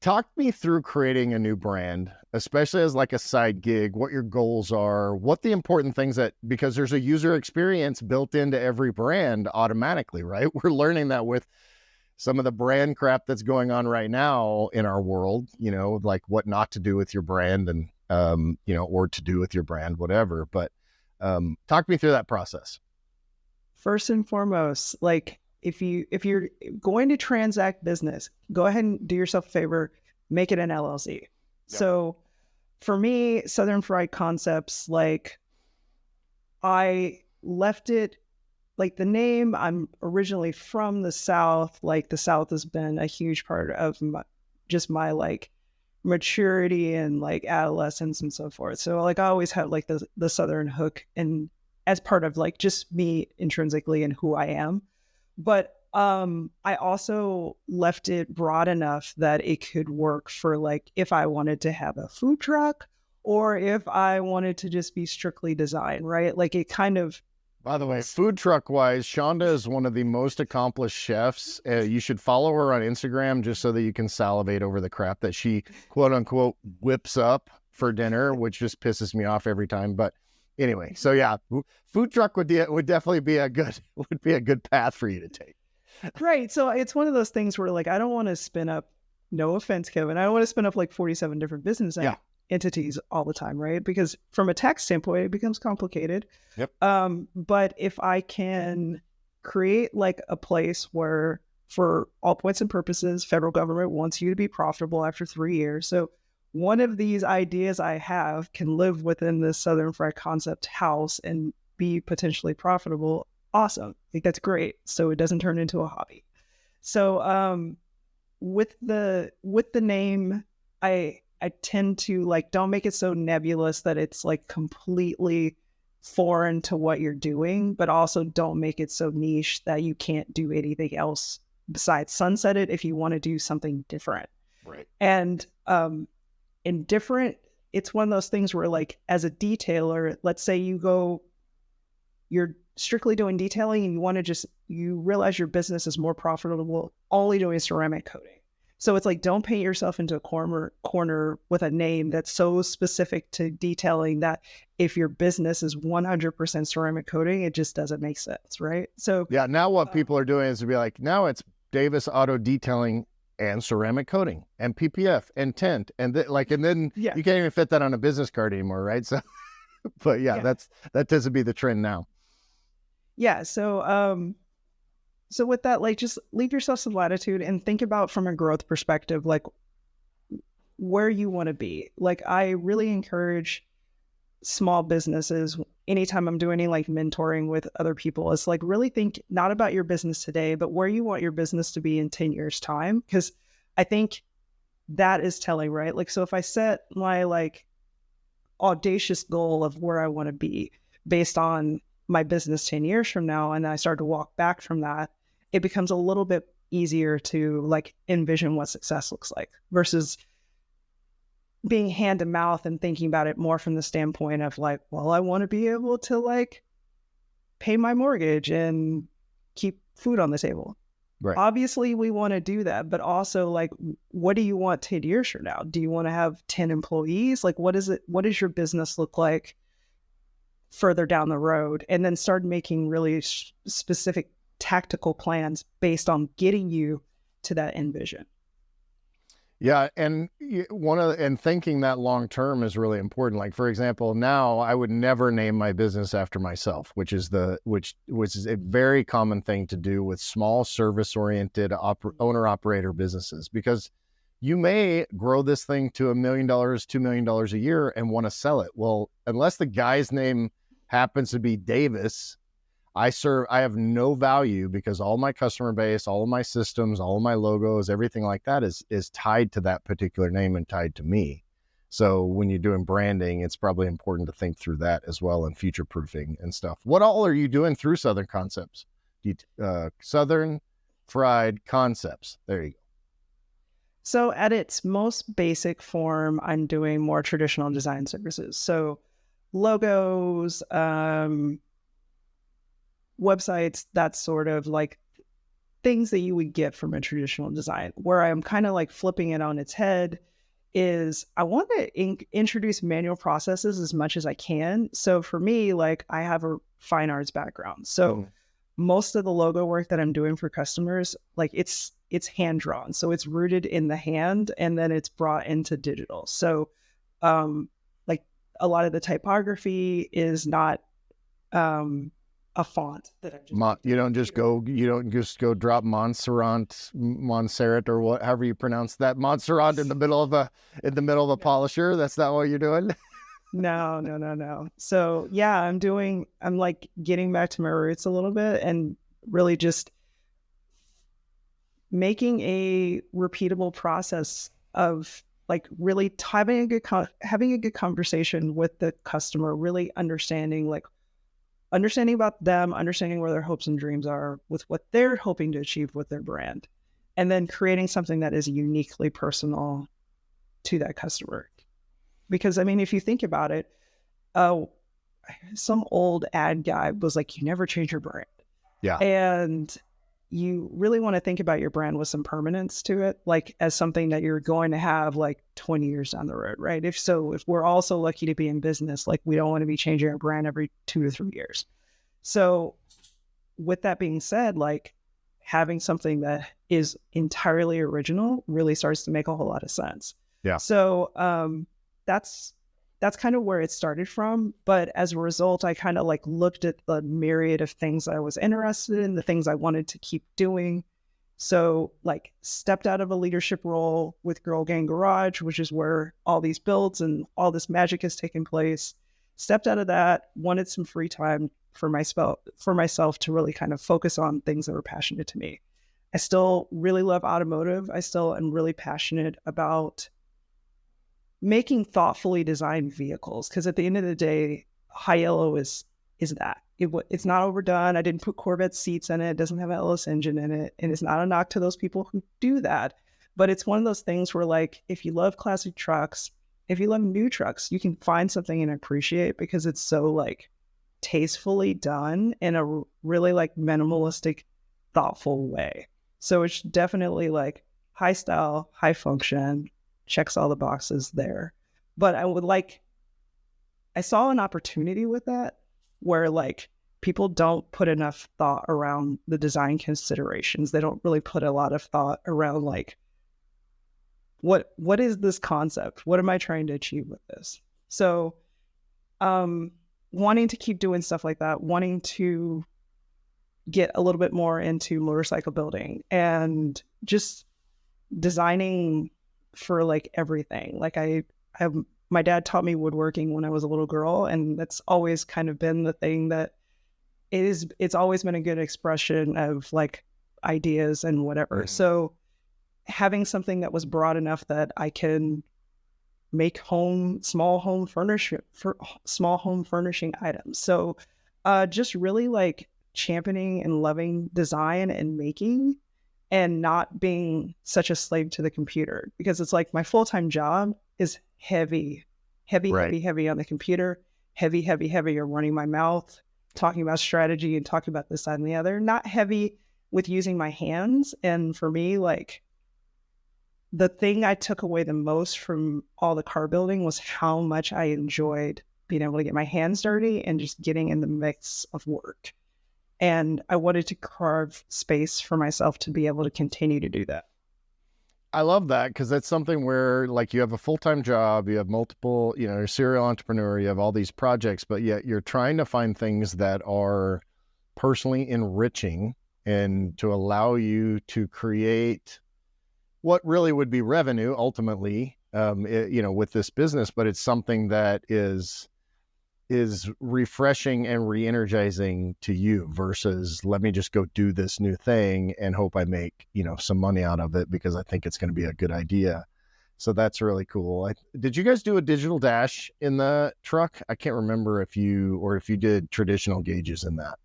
talk me through creating a new brand, especially as like a side gig, what your goals are, what the important things because there's a user experience built into every brand automatically, right? We're learning that with some of the brand crap that's going on right now in our world, like what not to do with your brand and, or to do with your brand, whatever. But talk me through that process. First and foremost, like if you're going to transact business, go ahead and do yourself a favor, make it an LLC. Yep. So for me, Southern Fried Concepts, like I left it, like the name, I'm originally from the South. Like the South has been a huge part of my like maturity and like adolescence and so forth. So like I always had like the Southern hook and as part of like just me intrinsically and who I am. But I also left it broad enough that it could work for like if I wanted to have a food truck or if I wanted to just be strictly design, right? Like it kind of. By the way, food truck wise, Shawnda is one of the most accomplished chefs. You should follow her on Instagram just so that you can salivate over the crap that she quote unquote whips up for dinner, which just pisses me off every time. But anyway, so yeah, food truck would definitely be a good path for you to take. Right. So it's one of those things where like I don't want to spin up, no offense, Kevin, I don't want to spin up like 47 different business entities all the time, right? Because from a tax standpoint, it becomes complicated. Yep. But if I can create like a place where, for all points and purposes, federal government wants you to be profitable after 3 years. So one of these ideas I have can live within this Southern Fried Concept house and be potentially profitable. Awesome. I think that's great. So it doesn't turn into a hobby. So with the name, I tend to like, don't make it so nebulous that it's like completely foreign to what you're doing, but also don't make it so niche that you can't do anything else besides sunset it if you want to do something different. Right. And in different, it's one of those things where like as a detailer, let's say you're strictly doing detailing and you realize your business is more profitable only doing ceramic coating. So it's like, don't paint yourself into a corner with a name that's so specific to detailing that if your business is 100% ceramic coating, it just doesn't make sense, right? So yeah, now what people are doing is to be like, now it's Davis Auto Detailing and ceramic coating and PPF and tint and then you can't even fit that on a business card anymore, right? So, but that tends to be the trend now. Yeah. So with that, like, just leave yourself some latitude and think about from a growth perspective, like where you want to be. Like, I really encourage small businesses anytime I'm doing any like mentoring with other people, is like really think not about your business today, but where you want your business to be in 10 years time. Because I think that is telling, right? Like, so if I set my like audacious goal of where I want to be based on my business 10 years from now, and I start to walk back from that, it becomes a little bit easier to like envision what success looks like versus being hand to mouth and thinking about it more from the standpoint of like, well, I want to be able to like pay my mortgage and keep food on the table. Right. Obviously we want to do that, but also like, what do you want 10 years from now? Do you want to have 10 employees? Like, what does your business look like further down the road? And then start making really specific tactical plans based on getting you to that end vision. Yeah, and thinking that long term is really important. Like, for example, now I would never name my business after myself, which is a very common thing to do with small service oriented owner operator businesses, because you may grow this thing to $1 million, $2 million a year and want to sell it. Well, unless the guy's name happens to be Davis, I have no value, because all my customer base, all of my systems, all of my logos, everything like that is tied to that particular name and tied to me. So when you're doing branding, it's probably important to think through that as well, and future proofing and stuff. What all are you doing through Southern Concepts? Southern Fried Concepts. There you go. So at its most basic form, I'm doing more traditional design services. So logos, websites, that's sort of like things that you would get from a traditional design. Where I'm kind of like flipping it on its head is I want to introduce manual processes as much as I can. So for me, like, I have a fine arts background. So most of the logo work that I'm doing for customers, like it's hand drawn. So it's rooted in the hand and then it's brought into digital. So like a lot of the typography is not a font that I'm just you don't just go drop Montserrat or however you pronounce that, Montserrat in the middle of a polisher. That's not what you're doing. No. So yeah, I'm like getting back to my roots a little bit and really just making a repeatable process of like really having a good conversation with the customer, really understanding like understanding about them, understanding where their hopes and dreams are with what they're hoping to achieve with their brand, and then creating something that is uniquely personal to that customer. Because I mean, if you think about it, some old ad guy was like, you never change your brand. Yeah. And you really want to think about your brand with some permanence to it, like as something that you're going to have like 20 years down the road, right? If we're also lucky to be in business, like we don't want to be changing our brand every 2 to 3 years. So with that being said, like having something that is entirely original really starts to make a whole lot of sense. Yeah. So that's kind of where it started from. But as a result, I kind of like looked at the myriad of things I was interested in, the things I wanted to keep doing. So like stepped out of a leadership role with Girl Gang Garage, which is where all these builds and all this magic is taking place. Stepped out of that, wanted some free time for myself to really kind of focus on things that were passionate to me. I still really love automotive. I still am really passionate about making thoughtfully designed vehicles, because at the end of the day, high yellow is that it's not overdone. I didn't put Corvette seats in it. It doesn't have an Ellis engine in it, and it's not a knock to those people who do that. But it's one of those things where, like, if you love classic trucks, if you love new trucks, you can find something and appreciate, because it's so like tastefully done in a really like minimalistic, thoughtful way. So it's definitely like high style, high function, checks all the boxes there. But I saw an opportunity with that where like people don't put enough thought around the design considerations. They don't really put a lot of thought around like, what is this concept? What am I trying to achieve with this? So wanting to keep doing stuff like that, wanting to get a little bit more into motorcycle building and just designing for like everything. Like my dad taught me woodworking when I was a little girl, and that's always kind of been the thing that it's always been a good expression of like ideas and whatever. So having something that was broad enough that I can make small home furnishing items. So just really like championing and loving design and making, and not being such a slave to the computer, because it's like my full-time job is heavy on the computer, heavy on running my mouth, talking about strategy and talking about this, that, and the other, not heavy with using my hands. And for me, like the thing I took away the most from all the car building was how much I enjoyed being able to get my hands dirty and just getting in the mix of work. And I wanted to carve space for myself to be able to continue to do that. I love that, because that's something where like you have a full-time job, you have multiple, you're a serial entrepreneur, you have all these projects, but yet you're trying to find things that are personally enriching and to allow you to create what really would be revenue ultimately, with this business, but it's something that is refreshing and re-energizing to you versus let me just go do this new thing and hope I make, some money out of it because I think it's going to be a good idea. So that's really cool. Did you guys do a digital dash in the truck? I can't remember if you did traditional gauges in that.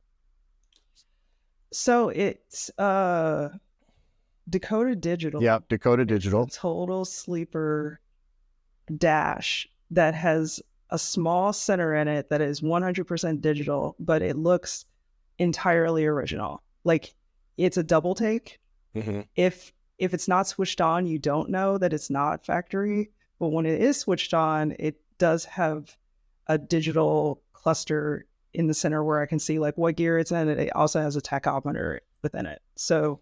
So it's Dakota Digital. Yeah, Dakota Digital. Total sleeper dash that has a small center in it that is 100% digital, but it looks entirely original. Like it's a double take. Mm-hmm. If it's not switched on, you don't know that it's not factory. But when it is switched on, it does have a digital cluster in the center where I can see like what gear it's in. It also has a tachometer within it. So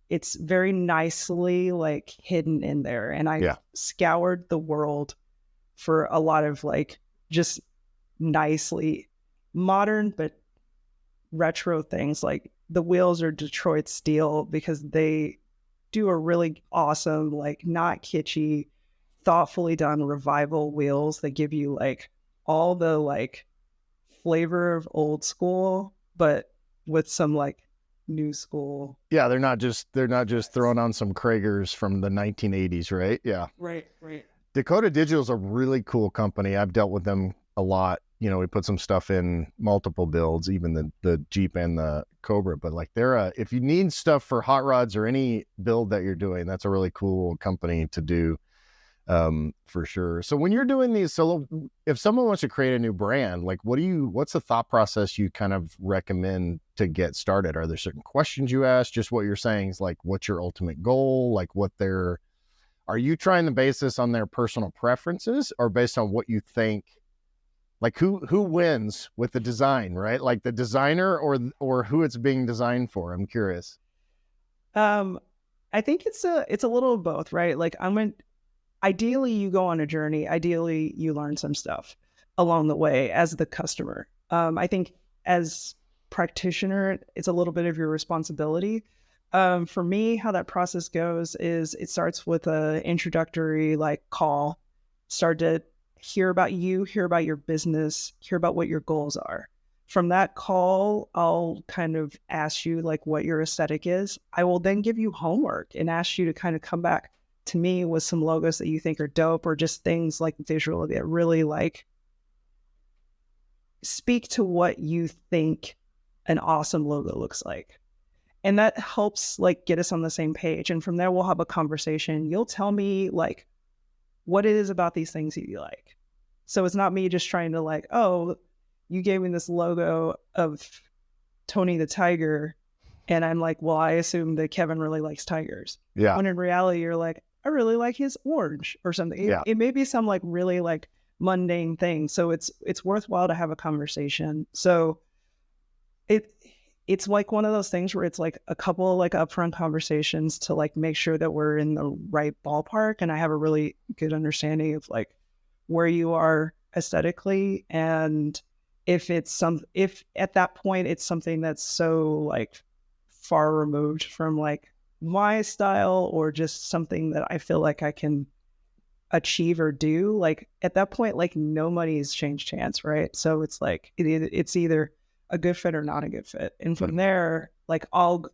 it's very nicely like hidden in there. And I scoured the world for a lot of like just nicely modern but retro things. Like the wheels are Detroit steel because they do a really awesome, like not kitschy, thoughtfully done revival wheels that give you like all the like flavor of old school, but with some like new school. Yeah, they're not just throwing on some Kragers from the 1980s, right? Yeah. Right. Dakota Digital is a really cool company. I've dealt with them a lot, we put some stuff in multiple builds, even the Jeep and the Cobra, but like if you need stuff for hot rods or any build that you're doing, that's a really cool company to do, for sure. So when you're doing these, so if someone wants to create a new brand, like what's the thought process you kind of recommend to get started? Are there certain questions you ask? Just what you're saying is like, what's your ultimate goal? Like are you trying to base this on their personal preferences or based on what you think? Like who wins with the design, right? Like the designer or who it's being designed for? I'm curious. I think it's a little of both, right? Like ideally you go on a journey. Ideally you learn some stuff along the way as the customer. I think as practitioner, it's a little bit of your responsibility. For me, how that process goes is it starts with a introductory call, start to hear about you, hear about your business, hear about what your goals are. From that call, I'll kind of ask you what your aesthetic is. I will then give you homework and ask you to kind of come back to me with some logos that you think are dope or just things visual that really speak to what you think an awesome logo looks like. And that helps get us on the same page. And from there, we'll have a conversation. You'll tell me what it is about these things that you like. So it's not me just trying to oh, you gave me this logo of Tony the Tiger. And I'm well, I assume that Kevin really likes tigers. Yeah. When in reality, you're I really like his orange or something. Yeah. It may be some really mundane thing. So it's worthwhile to have a conversation. So it's one of those things where it's a couple upfront conversations to make sure that we're in the right ballpark. And I have a really good understanding of where you are aesthetically. And if at that point it's something that's so far removed from my style or just something that I feel like I can achieve or do, at that point, no money's changed hands, right? So it's it's either a good fit or not a good fit. And from there, I'll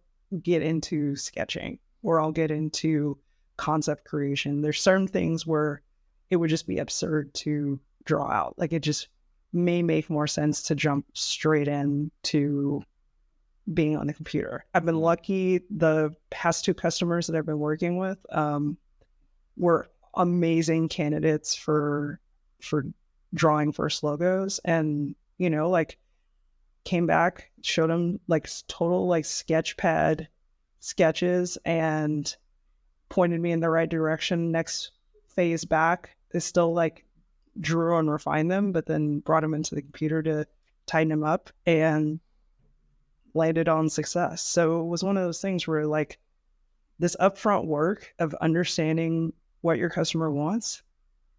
get into sketching or I'll get into concept creation. There's certain things where it would just be absurd to draw out. It just may make more sense to jump straight into being on the computer. I've been lucky. The past 2 customers that I've been working with were amazing candidates for drawing first logos, and came back, showed them total sketchpad sketches and pointed me in the right direction. Next phase back is still drew and refined them, but then brought them into the computer to tighten them up and landed on success. So it was one of those things where this upfront work of understanding what your customer wants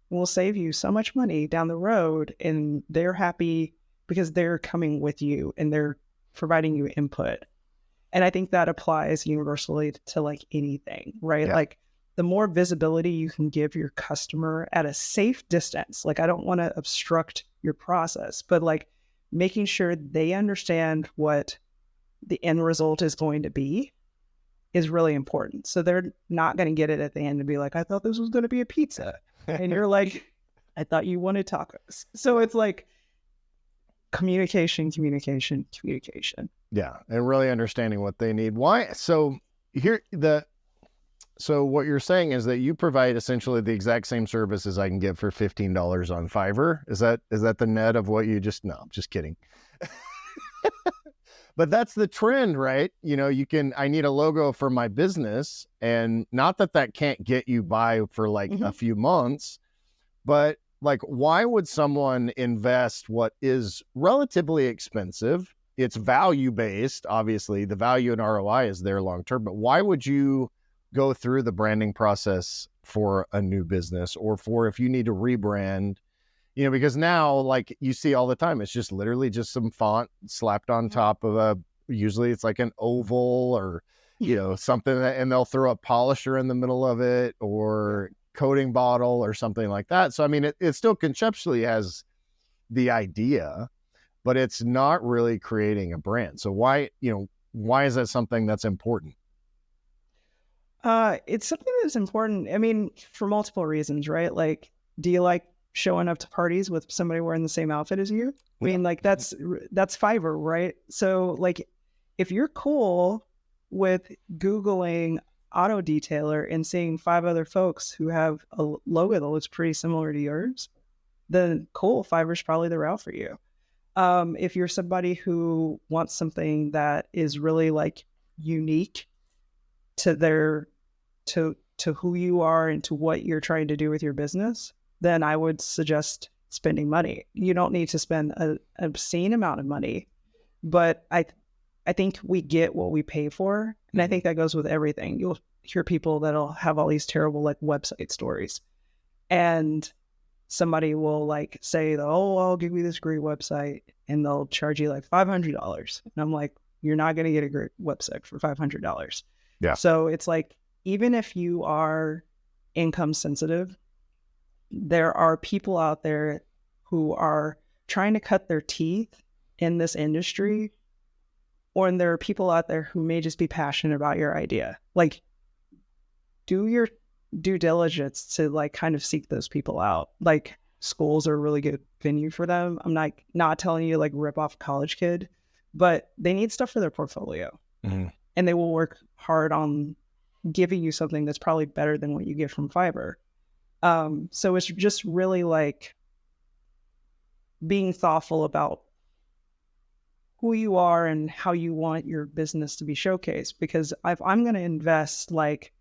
will save you so much money down the road, and they're happy because they're coming with you and they're providing you input. And I think that applies universally to anything, right? Yeah. The more visibility you can give your customer at a safe distance, I don't want to obstruct your process, but making sure they understand what the end result is going to be is really important. So they're not going to get it at the end and be I thought this was going to be a pizza. And you're I thought you wanted tacos. So it's communication. Yeah. And really understanding what they need. Why? So so what you're saying is that you provide essentially the exact same service as I can get for $15 on Fiverr. Is that the net of what no, I'm just kidding. But that's the trend, right? I need a logo for my business, and not that can't get you by for a few months, but why would someone invest what is relatively expensive? It's value-based, obviously. The value and ROI is there long-term, but why would you go through the branding process for a new business or for if you need to rebrand? Because now, you see all the time, it's just literally just some font slapped on top of usually it's an oval or, something and they'll throw a polisher in the middle of it or coating bottle or something like that. So, I mean, it still conceptually has the idea, but it's not really creating a brand. So why is that something that's important? It's something that's important. I mean, for multiple reasons, right? Do you like showing up to parties with somebody wearing the same outfit as you. I mean, like that's Fiverr, right? So like if you're cool with Googling auto detailer and seeing 5 other folks who have a logo that looks pretty similar to yours, then cool, Fiverr's probably the route for you. If you're somebody who wants something that is really like unique to their to who you are and to what you're trying to do with your business, then I would suggest spending money. You don't need to spend an obscene amount of money, but I think we get what we pay for. And I think that goes with everything. You'll hear people that'll have all these terrible like website stories, and somebody will like say, oh, I'll give you this great website, and they'll charge you like $500. And I'm like, you're not going to get a great website for $500. Yeah. So it's like, even if you are income sensitive, there are people out there who are trying to cut their teeth in this industry, or there are people out there who may just be passionate about your idea. Like, do your due diligence to like kind of seek those people out. Like, schools are a really good venue for them. I'm not telling you like rip off a college kid, but they need stuff for their portfolio, and they will work hard on giving you something that's probably better than what you get from Fiverr. So it's just really like being thoughtful about who you are and how you want your business to be showcased. Because if I'm going to invest like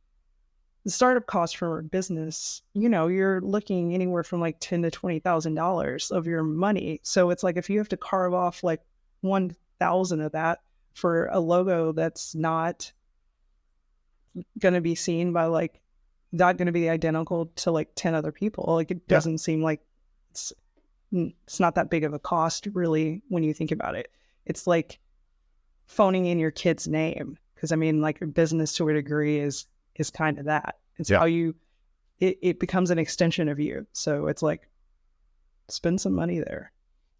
the startup cost for a business, you know, you're looking anywhere from like $10,000 to $20,000 of your money. So it's like, if you have to carve off like 1,000 of that for a logo that's not going to be seen by like, not going to be identical to like 10 other people, like it doesn't seem like it's not that big of a cost really when you think about it. It's like phoning in your kid's name, because I mean, like, a business to a degree is kind of that. It's how you it becomes an extension of you. So it's like, spend some money there.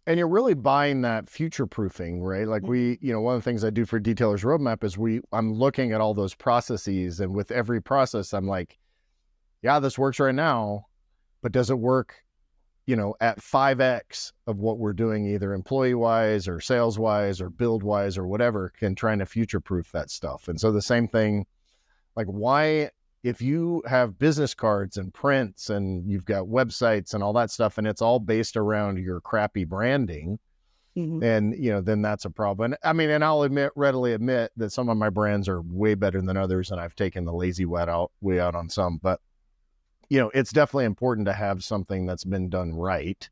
And you're really buying that future proofing, right? Like we, you know, one of the things I do for Detailer's Roadmap is I'm looking at all those processes, and with every process, I'm like, yeah, this works right now, but does it work, you know, at 5x of what we're doing, either employee wise or sales wise or build wise or whatever, trying to future proof that stuff. And so the same thing, like, why, if you have business cards and prints and you've got websites and all that stuff, and it's all based around your crappy branding, then, you know, then that's a problem. I mean, and I'll readily admit that some of my brands are way better than others, and I've taken the lazy way out on some, but you know, it's definitely important to have something that's been done right,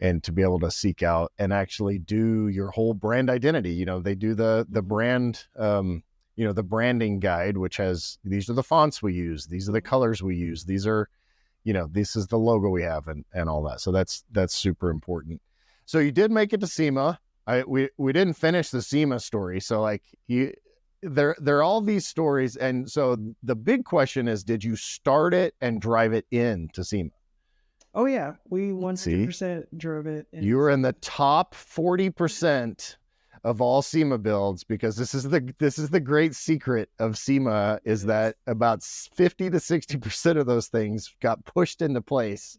and to be able to seek out and actually do your whole brand identity. You know, they do the brand, you know, the branding guide, which has, these are the fonts we use, these are the colors we use, these are, you know, this is the logo we have, and all that. So that's super important. So you did make it to SEMA. We didn't finish the SEMA story. So like there are all these stories. And so the big question is, did you start it and drive it in to SEMA? Oh yeah. We 100% drove it. You were in the top 40% of all SEMA builds, because this is the great secret of SEMA, is that about 50 to 60% of those things got pushed into place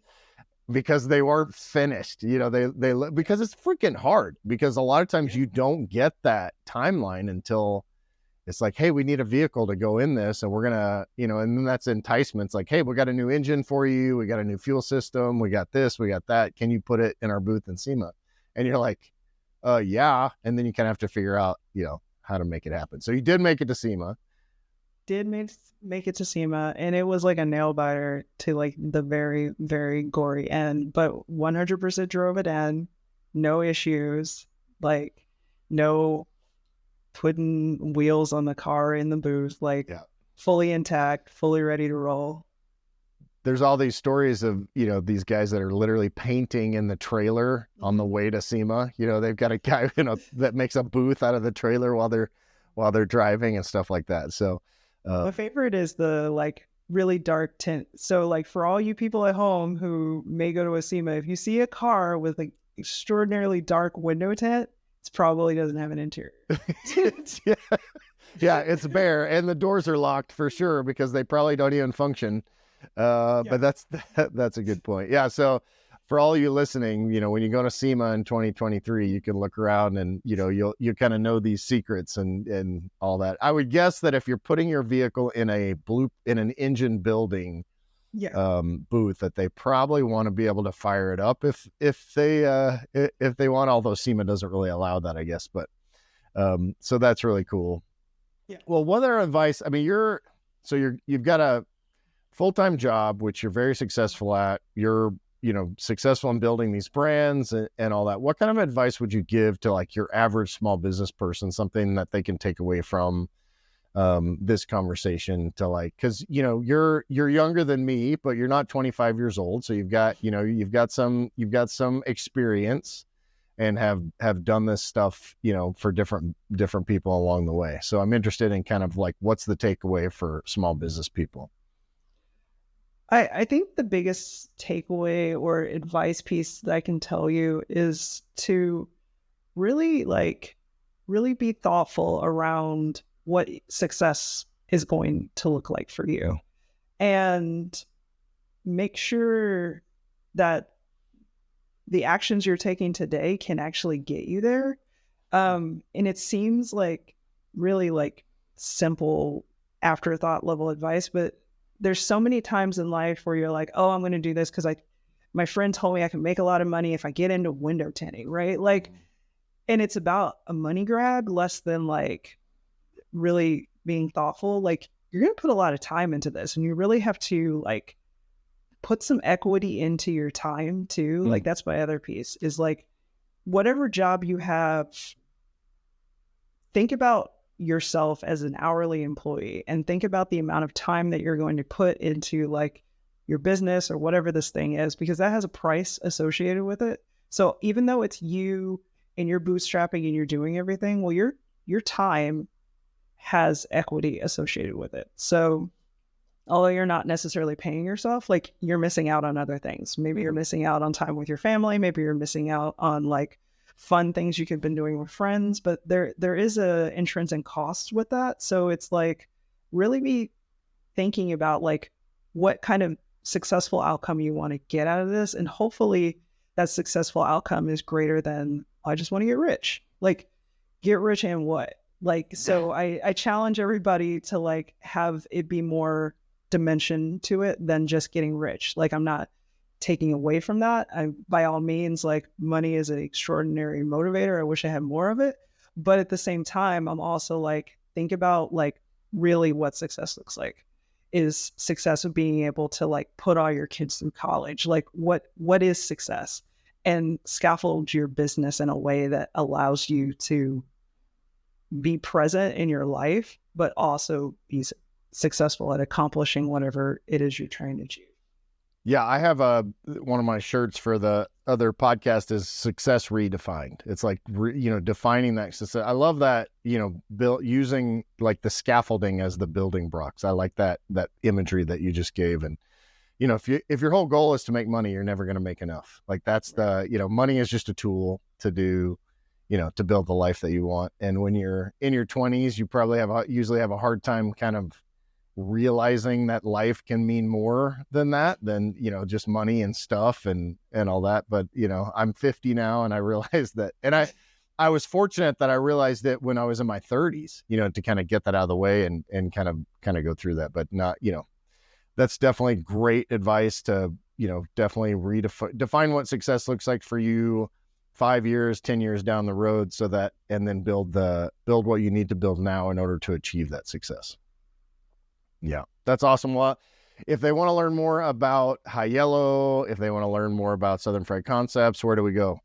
because they weren't finished. You know, they because it's freaking hard, because a lot of times you don't get that timeline until it's like, hey, we need a vehicle to go in this, and we're gonna, you know, and then that's enticements. Like, hey, we got a new engine for you, we got a new fuel system, we got this, we got that. Can you put it in our booth in SEMA? And you're like, yeah. And then you kind of have to figure out, you know, how to make it happen. So you did make it to SEMA. Did make it to SEMA, and it was like a nail biter to like the very, very gory end, but 100% drove it in, no issues, like no putting wheels on the car in the booth, like fully intact, fully ready to roll. There's all these stories of, you know, these guys that are literally painting in the trailer on the way to SEMA. You know, they've got a guy, you know, that makes a booth out of the trailer while they're driving and stuff like that. So my favorite is the like really dark tint. So like, for all you people at home who may go to a SEMA, if you see a car with like extraordinarily dark window tint, it probably doesn't have an interior. Yeah, it's bare, and the doors are locked for sure, because they probably don't even function. But that's a good point. Yeah. So for all you listening, when you go to SEMA in 2023, you can look around and, you kind of know these secrets and all that. I would guess that if you're putting your vehicle in an engine building booth, that they probably want to be able to fire it up if they want, although SEMA doesn't really allow that, I guess. But so that's really cool. Yeah. Well, what other advice? I mean, you've got a full-time job, which you're very successful at. You're, successful in building these brands and all that. What kind of advice would you give to like your average small business person, something that they can take away from this conversation to like, cause you're younger than me, but you're not 25 years old. So you've got some experience and have done this stuff, for different people along the way. So I'm interested in kind of like, what's the takeaway for small business people? I think the biggest takeaway or advice piece that I can tell you is to really be thoughtful around what success is going to look like for you, and make sure that the actions you're taking today can actually get you there. And it seems like really like simple afterthought level advice, but there's so many times in life where you're like, oh, I'm going to do this because my friend told me I can make a lot of money if I get into window tinting, right? Like, and it's about a money grab less than like really being thoughtful. Like, you're going to put a lot of time into this, and you really have to like put some equity into your time too. Like, that's my other piece is like, whatever job you have, think about yourself as an hourly employee and think about the amount of time that you're going to put into like your business or whatever this thing is, because that has a price associated with it. So even though it's you and you're bootstrapping and you're doing everything, well, your time has equity associated with it. So although you're not necessarily paying yourself, like you're missing out on other things. Maybe you're missing out on time with your family. Maybe you're missing out on like fun things you could have been doing with friends, but there is a intrinsic cost with that. So it's like really be thinking about like what kind of successful outcome you want to get out of this. And hopefully that successful outcome is greater than, I just want to get rich. Like, get rich and what? Like, so I challenge everybody to like have it be more dimension to it than just getting rich. Like, I'm not taking away from that. By all means, like, money is an extraordinary motivator. I wish I had more of it. But at the same time, I'm also like, think about like really what success looks like. Is success of being able to like put all your kids through college? Like, what is success? And scaffold your business in a way that allows you to be present in your life, but also be successful at accomplishing whatever it is you're trying to achieve. Yeah, I have one of my shirts for the other podcast is success redefined. It's like, defining that success. I love that, using like the scaffolding as the building blocks. I like that imagery that you just gave. And, if your whole goal is to make money, you're never going to make enough. Like, that's money is just a tool to do, to build the life that you want. And when you're in your 20s, you probably usually have a hard time kind of realizing that life can mean more than that, than, just money and stuff and all that. But, I'm 50 now, and I realized that, and I was fortunate that I realized it when I was in my 30s, to kind of get that out of the way and kind of go through that. But not, that's definitely great advice to, definitely define what success looks like for you 5 years, 10 years down the road, so that, and then build what you need to build now in order to achieve that success. Yeah, that's awesome. Well, if they want to learn more about High Yellow, if they want to learn more about Southern Fried Concepts, where do we go?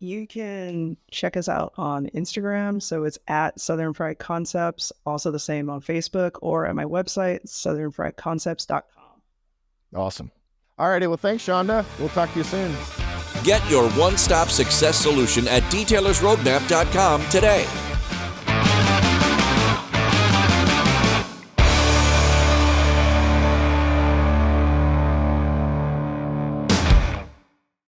You can check us out on Instagram. So it's at Southern Fried Concepts, also the same on Facebook, or at my website, southernfriedconcepts.com. Awesome. All righty. Well, thanks, Shawnda. We'll talk to you soon. Get your one-stop success solution at detailersroadmap.com today.